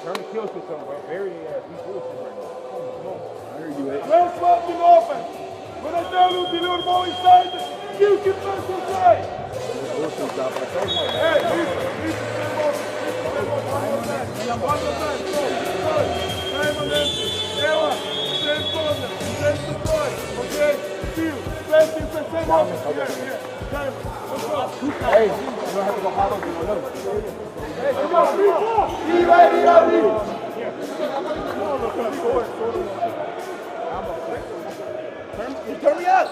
Turn the kill to somewhere. Bury the ass. He's bullshit right now. Come on. I hear you, Ed. Let's let them open. When I tell you to do the ball inside, you can push inside. Bullshit job. I told you. Hey, he's the same ball. One more time. Go. stój! Daj momenty! Ela! Ten podle! Ten to stoi! Okej? Sił! Ten ten mocno! Nie! Daj! Hey, you don't have to go hollow, you know. Hey, come on! Be ready, ready! Turn me up.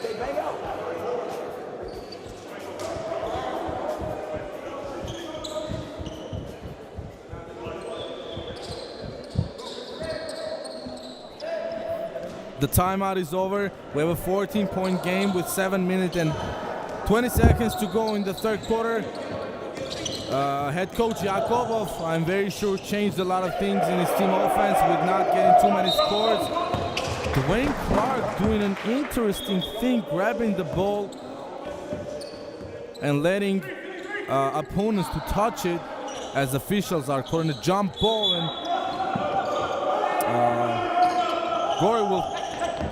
Hey, bang out. The timeout is over. We have a 14-point game with 7 minutes and 20 seconds to go in the third quarter. Head coach Yakovov, I'm very sure, changed a lot of things in his team offense with not getting too many scores. Dwayne Clark doing an interesting thing, grabbing the ball and letting opponents to touch it as officials are calling a jump ball, and Gori will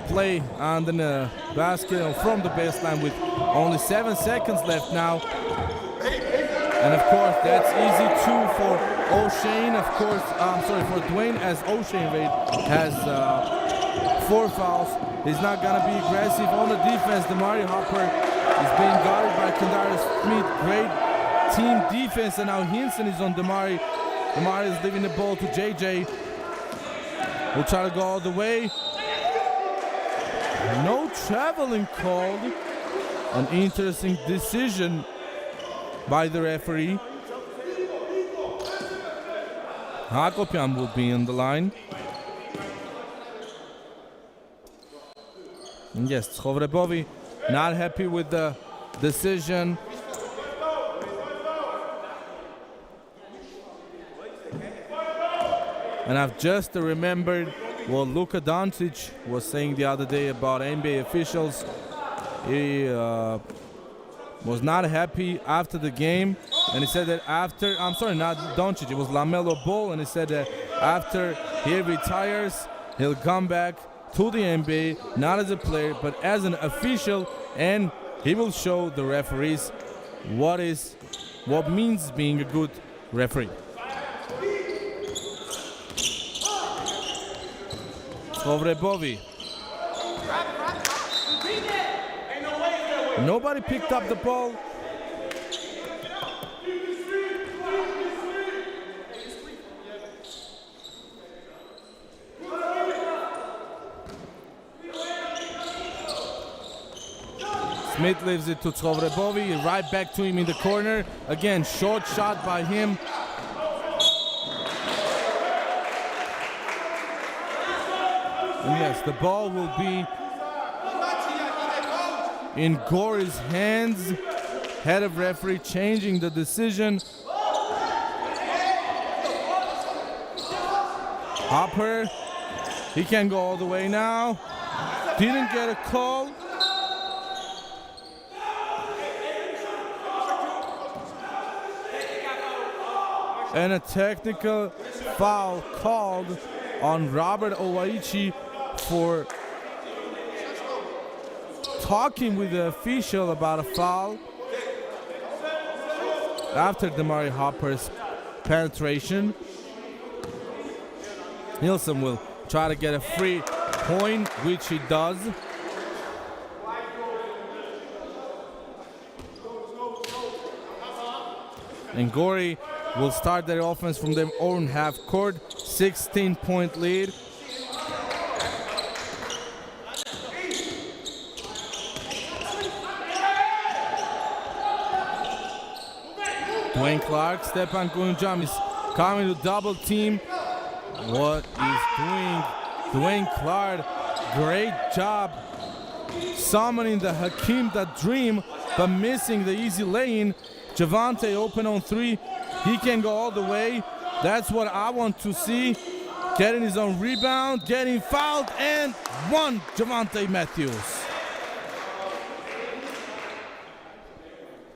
play on the basket from the baseline with only 7 seconds left now. And of course, that's easy too for O'Shane. Of course, for Dwayne, as O'Shane has 4 fouls. He's not gonna be aggressive on the defense. Damari Hopper is being guarded by Kendarius Smith. Great team defense, and now Hinson is on Damari. Damari is leaving the ball to JJ. We'll try to go all the way. No traveling called. An interesting decision by the referee. Hakopian will be on the line. And yes, Chovrebovi not happy with the decision. And I've just remembered what Luka Doncic was saying the other day about NBA officials. He was not happy after the game, and he said that after, I'm sorry, not Doncic, it was LaMelo Ball, and he said that after he retires, he'll come back to the NBA, not as a player, but as an official, and he will show the referees what means being a good referee. Chovrebovi. Nobody picked up the ball. Smith leaves it to Chovrebovi, right back to him in the corner. Again, short shot by him. And yes, the ball will be in Gori's hands. Head of referee changing the decision. Hopper, he can go all the way now. Didn't get a call. And a technical foul called on Robert Owaichi for talking with the official about a foul after Damari Hopper's penetration. Nielsen will try to get a free point, which he does. And Gori will start their offense from their own half court. 16-point lead. Dwayne Clark, Stepan Kunjam is coming to double team. What is doing Dwayne Clark? Great job summoning the Hakeem, the dream, but missing the easy lane. Javante open on 3. He can go all the way. That's what I want to see. Getting his own rebound, getting fouled, and one, Javante Matthews.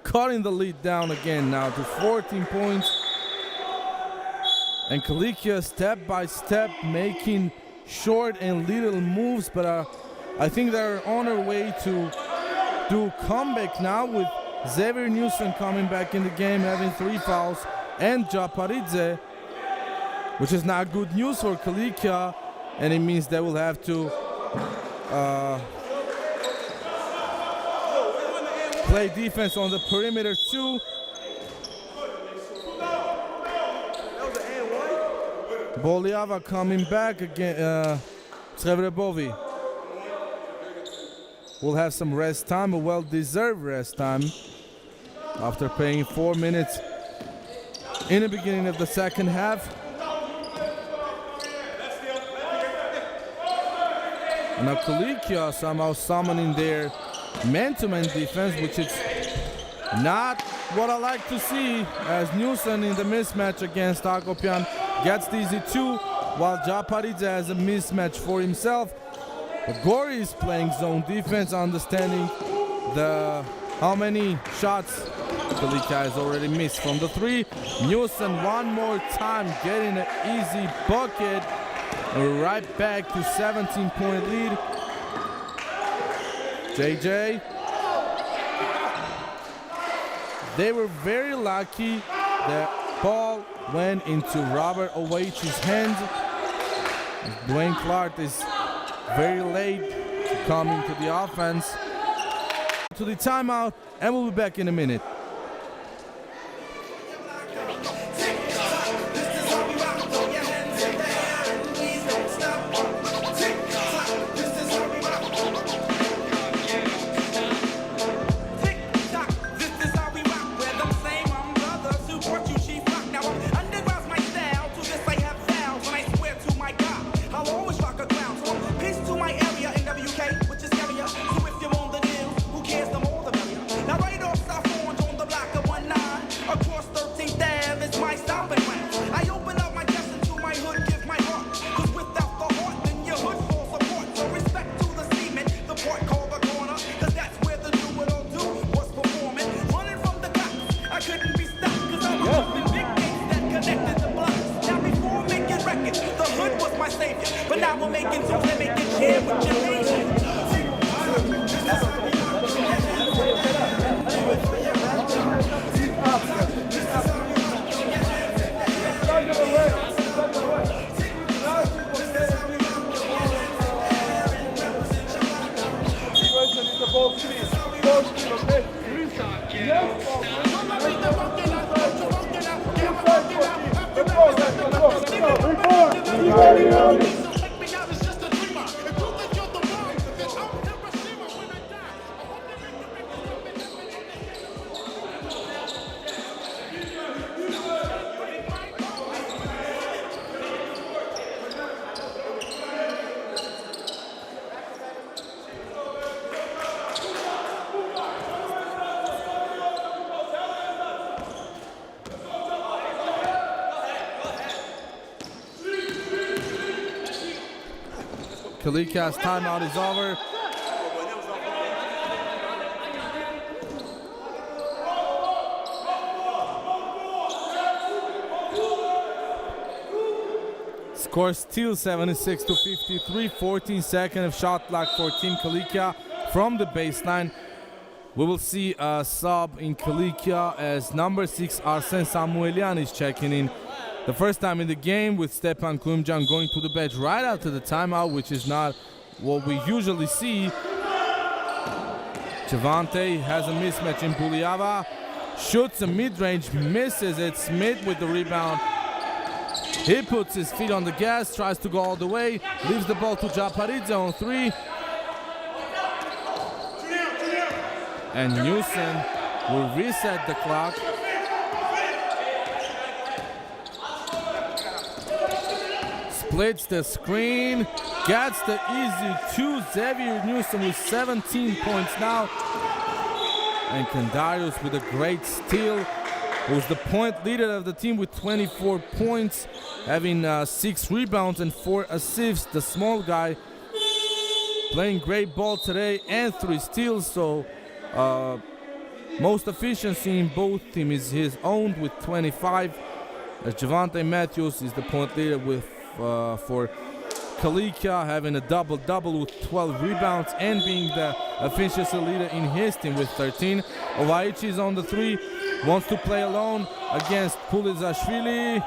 Cutting the lead down again now to 14 points. And Cilicia step by step making short and little moves, but I think they're on their way to do comeback now with Xavier Newsom coming back in the game, having 3 fouls, and Japaridze which is not good news for Cilicia, and it means they will have to play defense on the perimeter too. Boliava coming back again. Srebrebovi will have some rest time, a well-deserved rest time after playing 4 minutes in the beginning of the second half. Now Cilicia somehow summoning their man-to-man defense, which is not what I like to see, as Newson in the mismatch against Hagopian gets the easy two, while Japaridze has a mismatch for himself. But Gori is playing zone defense, understanding how many shots Cilicia has already missed from the three. Newson one more time getting an easy bucket. We're right back to 17-point lead. JJ. They were very lucky. The ball went into Robert Owechi's hands. Dwayne Clark is very late to come into the offense. To the timeout, and we'll be back in a minute. Cilicia's timeout is over. Score still 76-53, 14 seconds of shot clock for Team Cilicia from the baseline. We will see a sub in Cilicia as number 6 Arsen Samuelian is checking in. The first time in the game, with Stepan Klimjan going to the bench right after the timeout, which is not what we usually see. Javante has a mismatch in Buliava. Shoots a mid-range, misses it. Smith with the rebound. He puts his feet on the gas, tries to go all the way, leaves the ball to Japaridze on 3. And Newson will reset the clock. Splits the screen, gets the easy 2. Xavier Newsom with 17 points now. And Kandarius with a great steal, who's the point leader of the team with 24 points, having 6 rebounds and 4 assists. The small guy playing great ball today and 3 steals, so most efficiency in both teams is his own with 25. As Javante Matthews is the point leader with for Cilicia, having a double-double with 12 rebounds and being the efficiency leader in his team with 13. Ovaichi is on the 3, wants to play alone against Pulizashvili.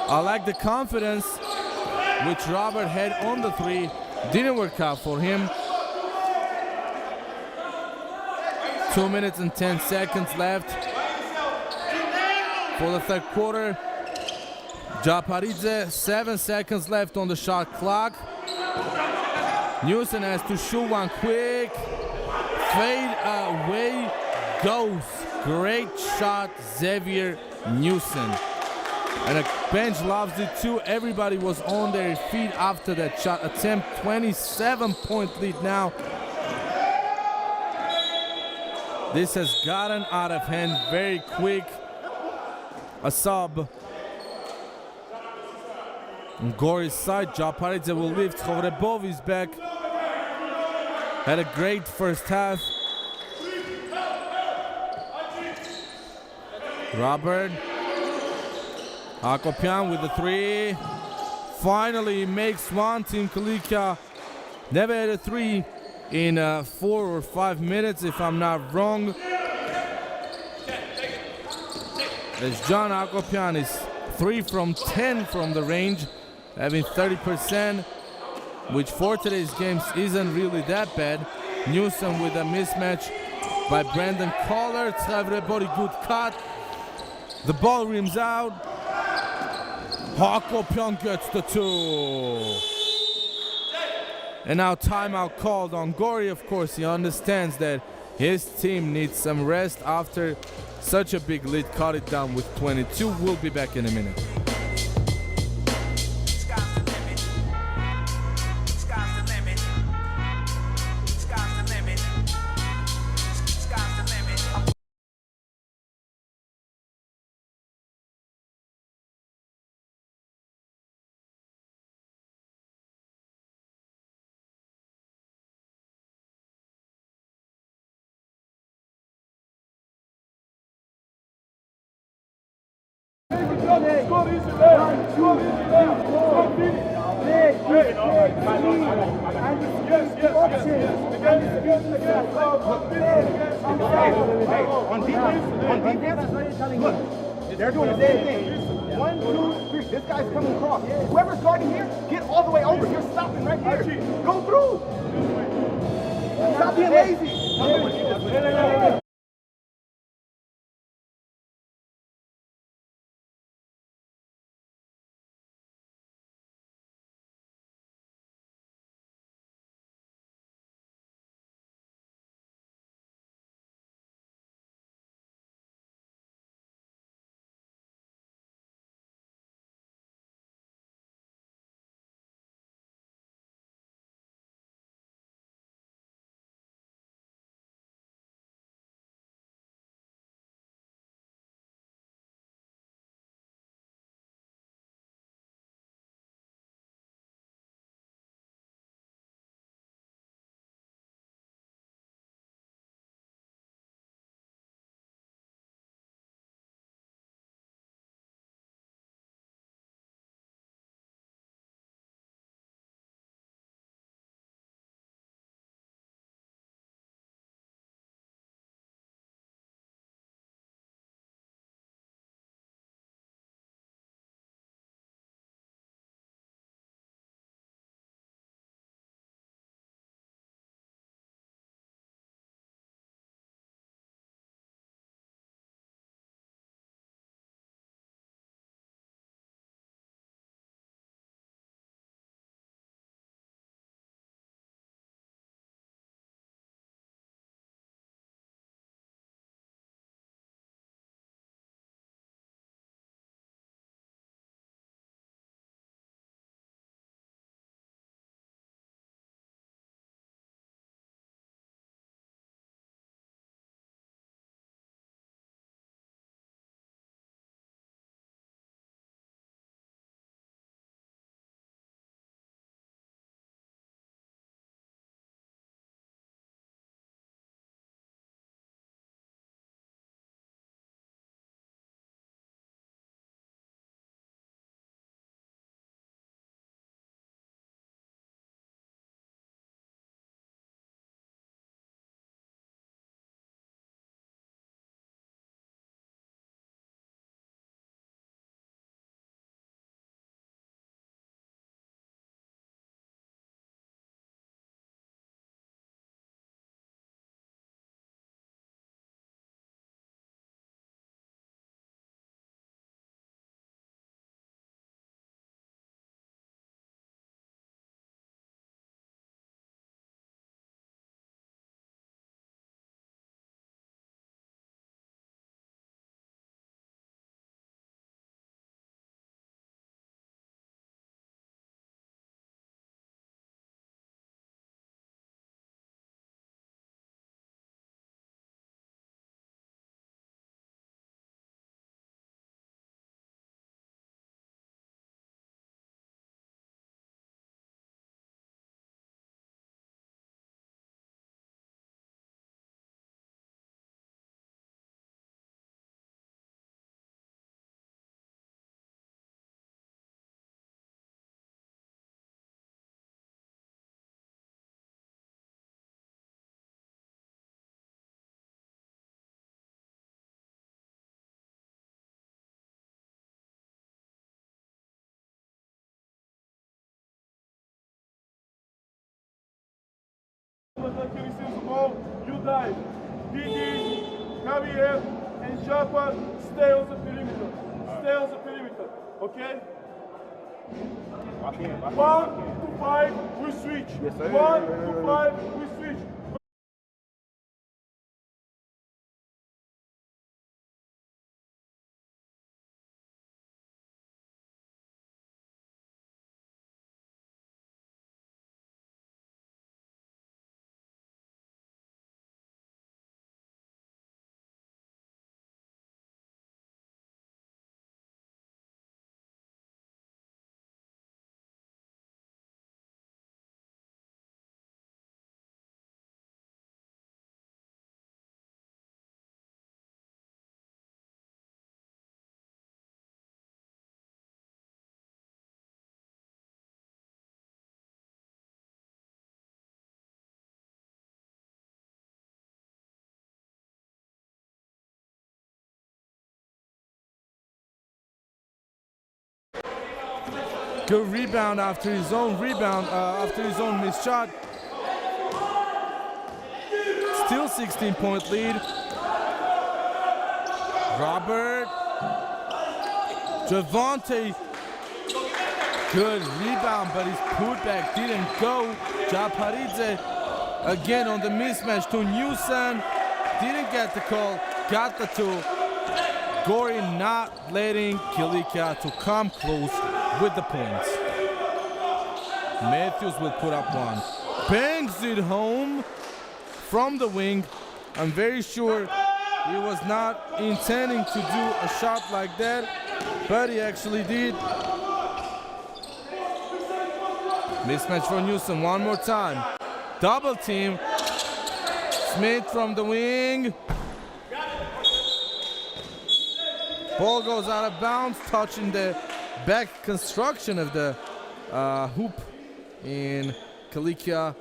I like the confidence which Robert had on the three. Didn't work out for him. 2 minutes and 10 seconds left for the third quarter. Japaridze, 7 seconds left on the shot clock. Newson has to shoot one quick. Fade away goes. Great shot, Xavier Newson. And the bench loves it too. Everybody was on their feet after that shot attempt. 27-point lead now. This has gotten out of hand very quick. A sub on Gori's side. Japaridze will leave. Tkhovrebov is back. Had a great first half. Robert Hakopian with the three. Finally makes one. Team Cilicia never had a three in 4 or 5 minutes, if I'm not wrong. As John Hakopian is 3 from 10 from the range, having 30%, which for today's games isn't really that bad. Newsom with a mismatch by Brandon Collar. Tkhovrebov, good cut. The ball rims out. Hakopian gets the 2. And now timeout called on Gori. Of course, he understands that his team needs some rest after such a big lead. Cut it down with 22. We'll be back in a minute. On defense, look, they're doing the same thing. 1, 2, 3. This guy's coming across. Whoever's guarding here, get all the way over. You're stopping right here. Go through. Stop being lazy. ball, you dive. Didi, Javier, and Japa stay on the perimeter. Stay on the perimeter, okay? 1 to 5, we switch. Yes, sir. 1 to 5, we switch. Good rebound after his own rebound, after his own missed shot. Still 16-point lead. Robert. Javante. Good rebound, but his putback didn't go. Japaridze again on the mismatch to Newson. Didn't get the call, got the two. Gori not letting Cilicia to come close with the points. Matthews will put up one. Bangs it home from the wing. I'm very sure he was not intending to do a shot like that, but he actually did. Mismatch for Newsom one more time. Double team. Smith from the wing. Ball goes out of bounds, touching the back construction of the hoop. And Cilicia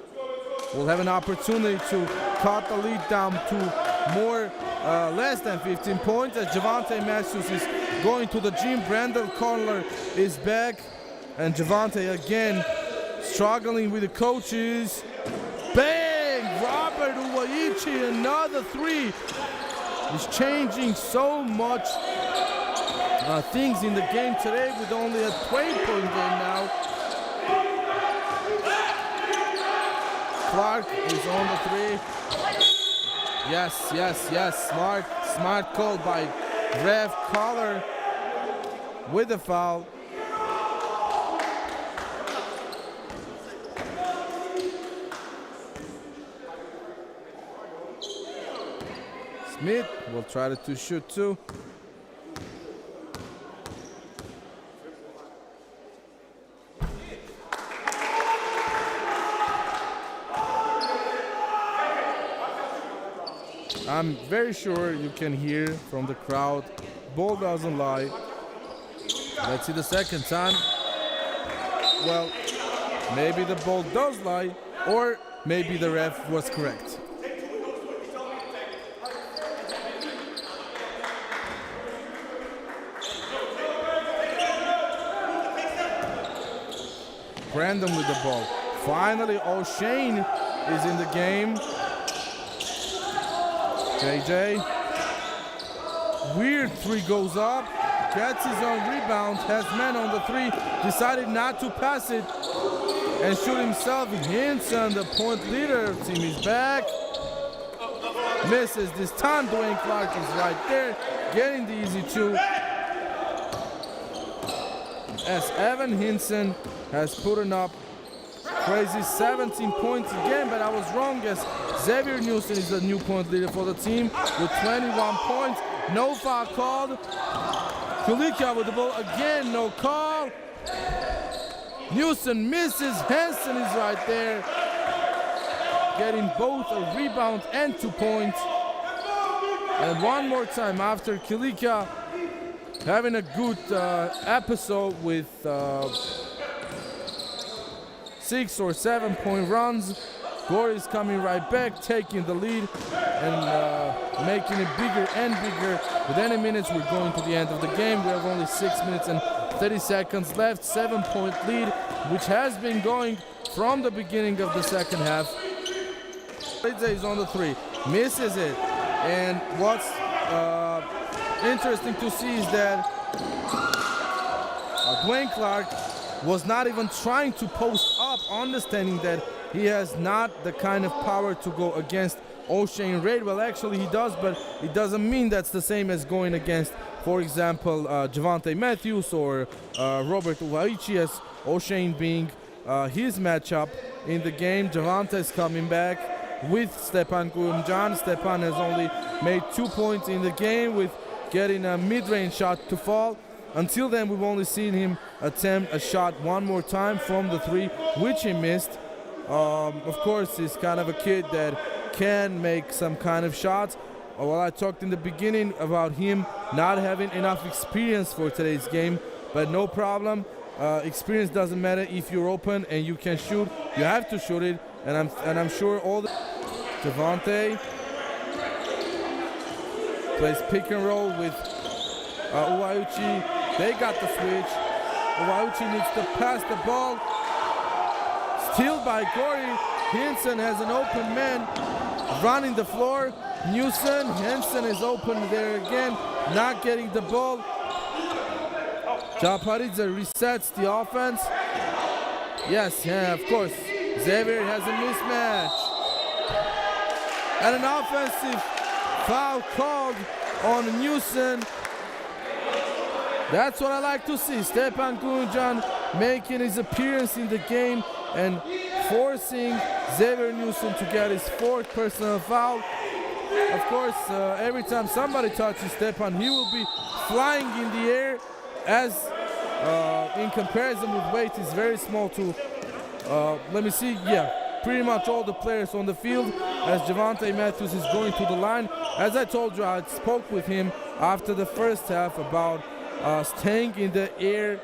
will have an opportunity to cut the lead down to more less than 15 points as Javante Matthews is going to the gym. Brandon Conler is back, and Javante again struggling with the coaches. Bang! Robert Uwaichi, another three. He's changing so much things in the game today with only a 20-point game now. Clark is on the three. Yes, yes, yes. Smart call by Rev Collar with the foul. Smith will try to shoot two. I'm very sure you can hear from the crowd. Ball doesn't lie. Let's see the second time. Well, maybe the ball does lie, or maybe the ref was correct. Brandon with the ball. Finally, O'Shane is in the game. JJ. Weird three goes up. Gets his own rebound. Has man on the three. Decided not to pass it and shoot himself. Hinson, the point leader. Team is back. Misses this time. Dwayne Clark is right there. Getting the easy two. As Evan Hinson has put up crazy 17 points again, but I was wrong as Xavier Newson is the new point leader for the team with 21 points. No foul called. Cilicia with the ball again, no call. Newson misses. Hansen is right there, getting both a rebound and 2 points. And one more time after Cilicia having a good episode with 6 or 7 point runs. Gori is coming right back, taking the lead and making it bigger and bigger. With any minutes, we're going to the end of the game. We have only 6 minutes and 30 seconds left. 7-point lead, which has been going from the beginning of the second half. Is on the three, misses it. And what's interesting to see is that Dwayne Clark was not even trying to post up, understanding that he has not the kind of power to go against O'Shane Reid. Well, actually he does, but it doesn't mean that's the same as going against, for example, Javante Matthews or Robert Uwaichi, as O'Shane being his matchup in the game. Javante is coming back with Stepan Gurumjan. Stepan has only made 2 points in the game with getting a mid-range shot to fall. Until then, we've only seen him attempt a shot one more time from the three, which he missed. Of course, he's kind of a kid that can make some kind of shots. Well, I talked in the beginning about him not having enough experience for today's game, but no problem. Experience doesn't matter. If you're open and you can shoot, you have to shoot it. And I'm sure all the Javante plays pick and roll with Uwaichi. They got the switch. Uwaichi needs to pass the ball. Steal by Gori. Henson has an open man running the floor. Newson, Henson is open there again, not getting the ball. Japaridze resets the offense. Yes, yeah, of course. Xavier has a mismatch. And an offensive foul called on Newson. That's what I like to see. Stepan Gurumjan making his appearance in the game and forcing Xavier Newson to get his 4th personal foul. Of course, every time somebody touches Stepan, he will be flying in the air, as in comparison with weight, he's very small too. Let me see, yeah, pretty much all the players on the field, as Javante Matthews is going to the line. As I told you, I spoke with him after the first half about staying in the air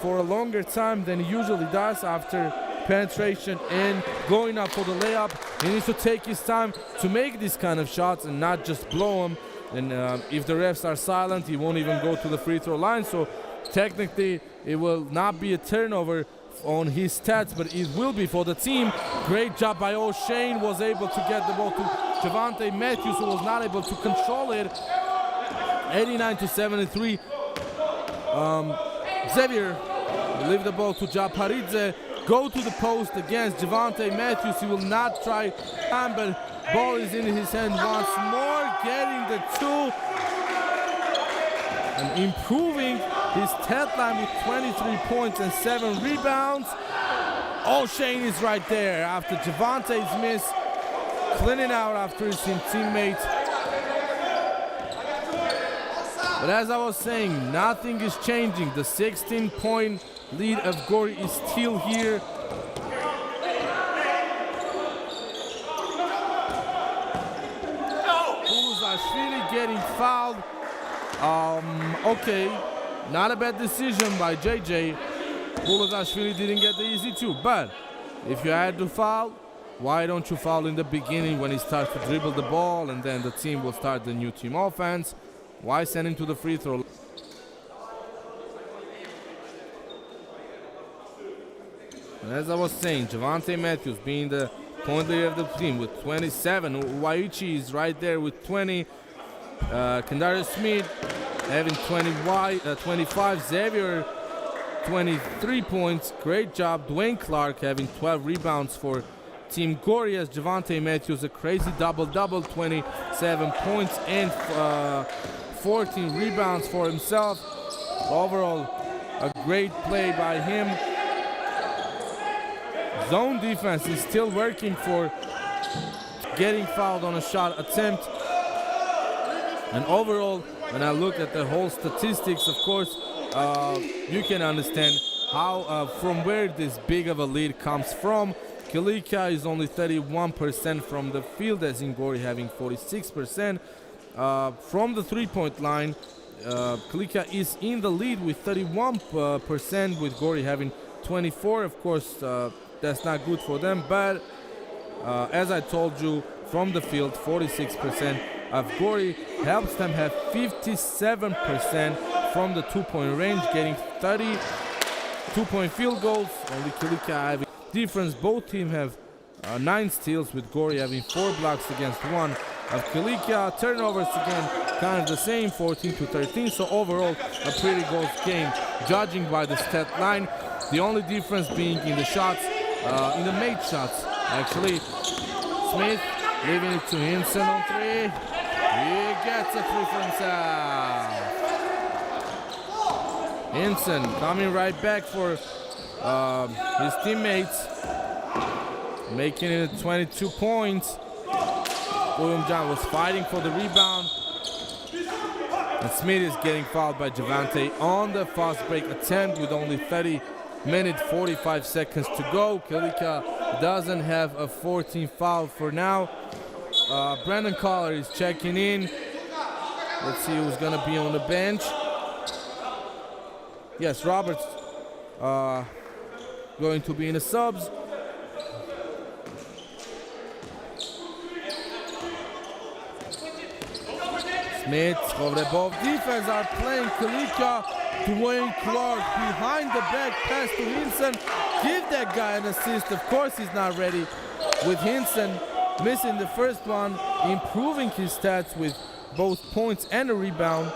for a longer time than he usually does after penetration and going up for the layup. He needs to take his time to make these kind of shots and not just blow them. And if the refs are silent, he won't even go to the free throw line. So technically, it will not be a turnover on his stats, but it will be for the team. Great job by O'Shane, was able to get the ball to Javante Matthews, who was not able to control it. 89-73. Xavier leave the ball to Japaridze. Go to the post against Javante Matthews. He will not try, but ball is in his hand once more, getting the 2 and improving his stat line with 23 points and 7 rebounds. O'Shane is right there after Javante's miss, cleaning out after his teammate. But as I was saying, nothing is changing. The 16-point lead of Gori is still here. Buluzashvili getting fouled. Okay, not a bad decision by JJ. Buluzashvili didn't get the easy 2, but if you had to foul, why don't you foul in the beginning when he starts to dribble the ball and then the team will start the new team offense? Why send him to the free throw? And as I was saying, Javante Matthews being the point leader of the team with 27. Uwaichi is right there with 20. Kendarius Smith having 25. Xavier 23 points. Great job. Dwayne Clark having 12 rebounds for Team Gori, as Javante Matthews a crazy double-double, 27 points and 14 rebounds for himself. Overall, a great play by him. Zone defense is still working for getting fouled on a shot attempt. And overall, when I look at the whole statistics, of course, you can understand how from where this big of a lead comes from. Cilicia is only 31% from the field, as in Gori having 46%. From the three-point line, Cilicia is in the lead with 31%, with Gori having 24%. Of course, that's not good for them, but as I told you, from the field, 46% of Gori helps them have 57% from the two-point range, getting 30 two-point field goals. Only Cilicia having difference. Both teams have 9 steals, with Gori having 4 blocks against 1 of Cilicia. Turnovers again, kind of the same, 14-13. So overall, a pretty close game, judging by the stat line. The only difference being in the shots, in the made shots, actually. Smith leaving it to Hinson on 3. He gets a 3 for himself. Hinson coming right back for his teammates, making it 22 points. William John was fighting for the rebound. And Smith is getting fouled by Javante on the fast break attempt with only 30 minutes, 45 seconds to go. Cilicia doesn't have a 14th foul for now. Brandon Collar is checking in. Let's see who's gonna be on the bench. Yes, Roberts going to be in the subs. Smith, Kovrebov defense are playing Cilicia. Dwayne Clark behind the back pass to Hinson. Give that guy an assist. Of course he's not ready, with Hinson missing the first one, improving his stats with both points and a rebound.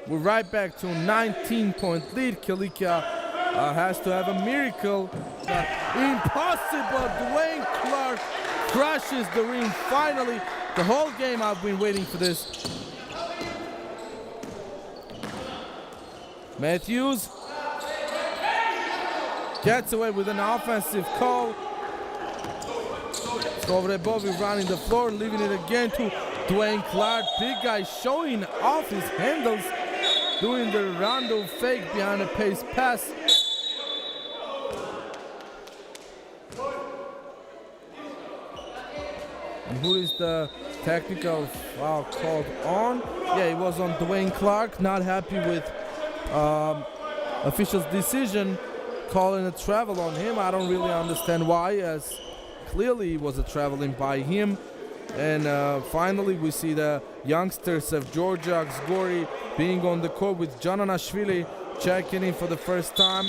We're right back to a 19-point lead. Cilicia has to have a miracle. Impossible. Dwayne Clark crashes the ring finally. The whole game I've been waiting for this. Matthews gets away with an offensive call. Kovrebov running the floor, leaving it again to Dwayne Clark. Big guy showing off his handles, doing the rondo fake behind a pace pass. And who is the technical foul called on? Yeah, it was on Dwayne Clark. Not happy with official's decision calling a travel on him. I don't really understand why, as clearly it was a traveling by him. And finally we see the youngsters of Georgia, Gori, being on the court with Jananashvili checking in for the first time.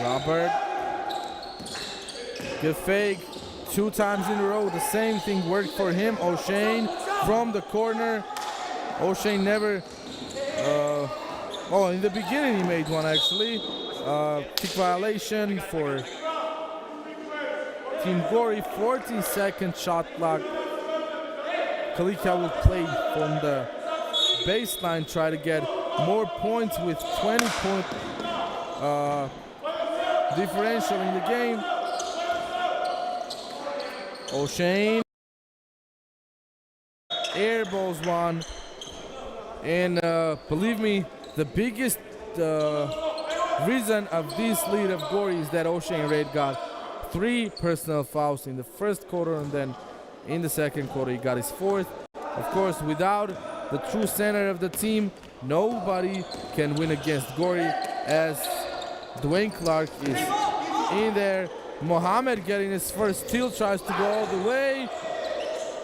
Robert, good fake, 2 times in a row. The same thing worked for him. O'Shane from the corner. O'Shane never, in the beginning he made one actually. Kick violation for Team Gori, 14-second shot clock. Cilicia will play from the baseline, try to get more points with 20-point differential in the game. O'Shane airballs one, and believe me, the biggest reason of this lead of Gori is that O'Shane Reid got 3 personal fouls in the first quarter, and then in the second quarter he got his 4th. Of course, without the true center of the team, nobody can win against Gori, as Dwayne Clark is in there. Mohamed getting his first steal, tries to go all the way,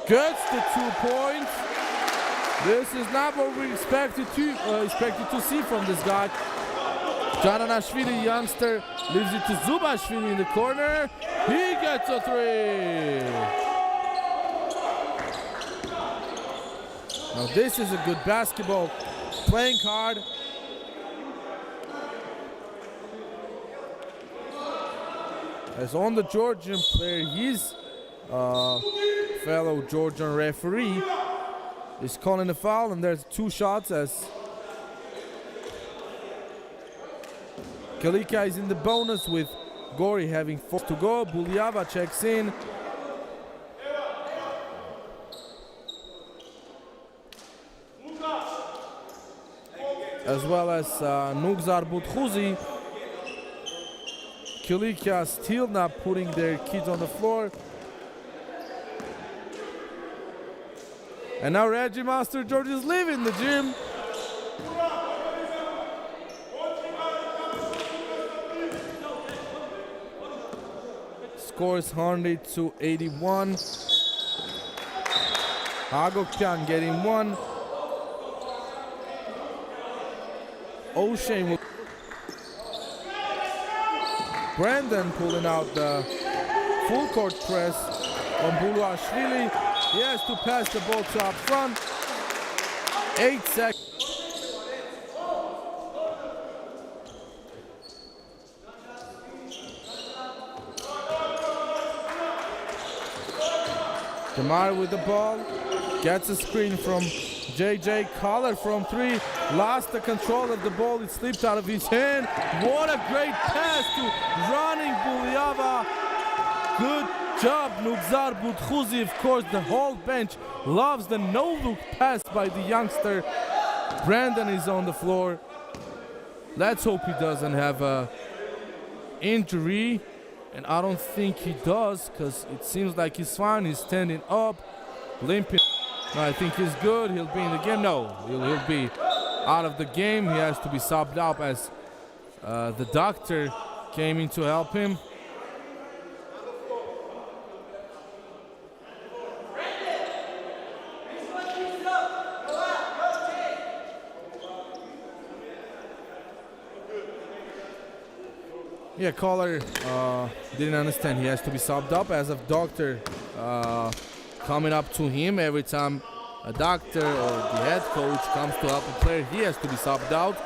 gets the 2 points. This is not what we expected to see from this guy. Jananashvili, youngster, leaves it to Zubashvili in the corner. He gets a 3. Now this is a good basketball playing card. As on the Georgian player, his fellow Georgian referee is calling a foul, and there's 2 shots as Cilicia is in the bonus with Gori having 4 to go. Buliava checks in. As well as Nugzar Butkhuzi. Cilicia still not putting their kids on the floor. And now Reggie Master George is leaving the gym. Scores 100-81. Hagokyan getting one. O'Shane will. Brandon pulling out the full court press on Buluashvili. He has to pass the ball to up front. 8 seconds. Demar with the ball. Gets a screen from JJ Collar from 3. Lost the control of the ball. It slipped out of his hand. What a great pass to running Buliava. Good job, Nugzar Budkhuzi. Of course, the whole bench loves the no-look pass by the youngster. Brandon is on the floor. Let's hope he doesn't have a injury. And I don't think he does, because it seems like he's fine. He's standing up, limping. No, I think he's good. He'll be in the game. No, he'll be out of the game. He has to be subbed out as the doctor came in to help him. Yeah, Collar didn't understand. He has to be subbed up as a doctor coming up to him every time a doctor or the head coach comes to help a player. He has to be subbed out.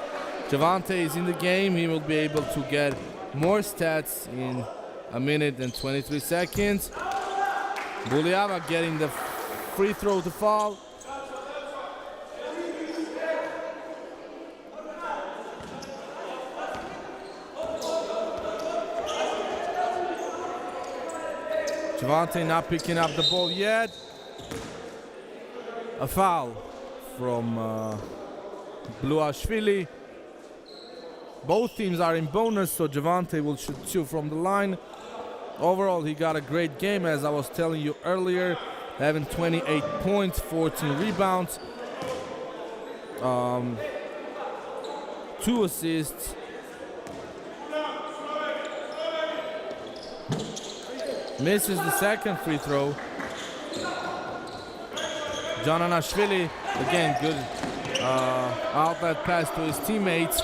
Javante is in the game. He will be able to get more stats in 1 minute and 23 seconds. Buliava getting the free throw to fall. Javante not picking up the ball yet. A foul from Buluashvili. Both teams are in bonus, so Javante will shoot 2 from the line. Overall, he got a great game, as I was telling you earlier, having 28 points, 14 rebounds, 2 assists. Misses the second free throw. Jananashvili, again, good outlet pass to his teammates.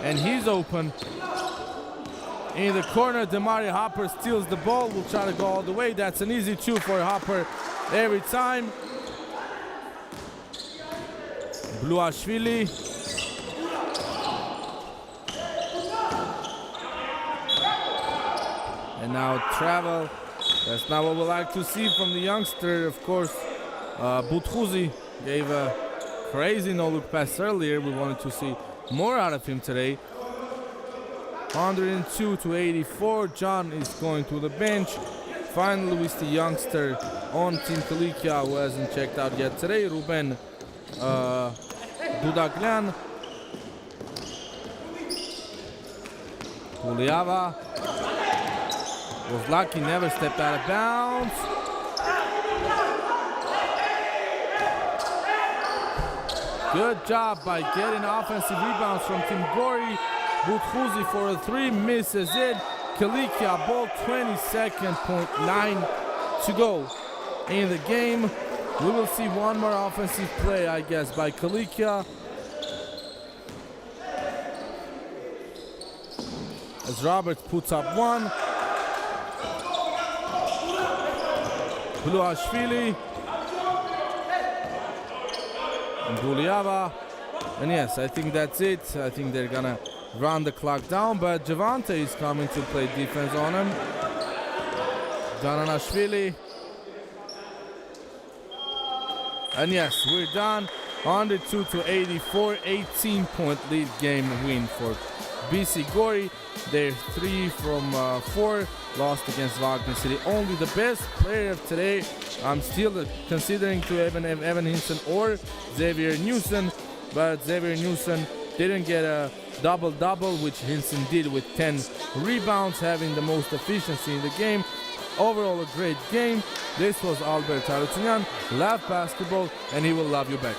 And he's open. In the corner, Damari Hopper steals the ball. Will try to go all the way. That's an easy 2 for Hopper every time. Buluashvili. And now travel. That's not what we like to see from the youngster. Of course, Budkhuzi gave a crazy no-look pass earlier. We wanted to see more out of him today. 102-84. John is going to the bench. Finally, with the youngster on Team Cilicia who hasn't checked out yet today, Ruben Dudaglan. Buliava was lucky, never stepped out of bounds. Good job by getting offensive rebounds from Team Gori. Budkhuzi for a 3, misses it. Cilicia ball, 22.9 to go in the game. We will see one more offensive play, I guess, by Cilicia. As Roberts puts up 1. Buluashvili. And Buliava. And yes, I think that's it. I think they're gonna run the clock down, but Javante is coming to play defense on him. Jananashvili. And yes, we're done. 102-84, 18-point lead game win for BC Gori. They're 3 from 4, lost against Wagner City. Only the best player of today, I'm still considering to have Evan Hinson or Xavier Newson, but Xavier Newson didn't get a double-double, which Hinson did with 10 rebounds, having the most efficiency in the game. Overall, a great game. This was Albert Harutyunyan. Love basketball, and he will love you back.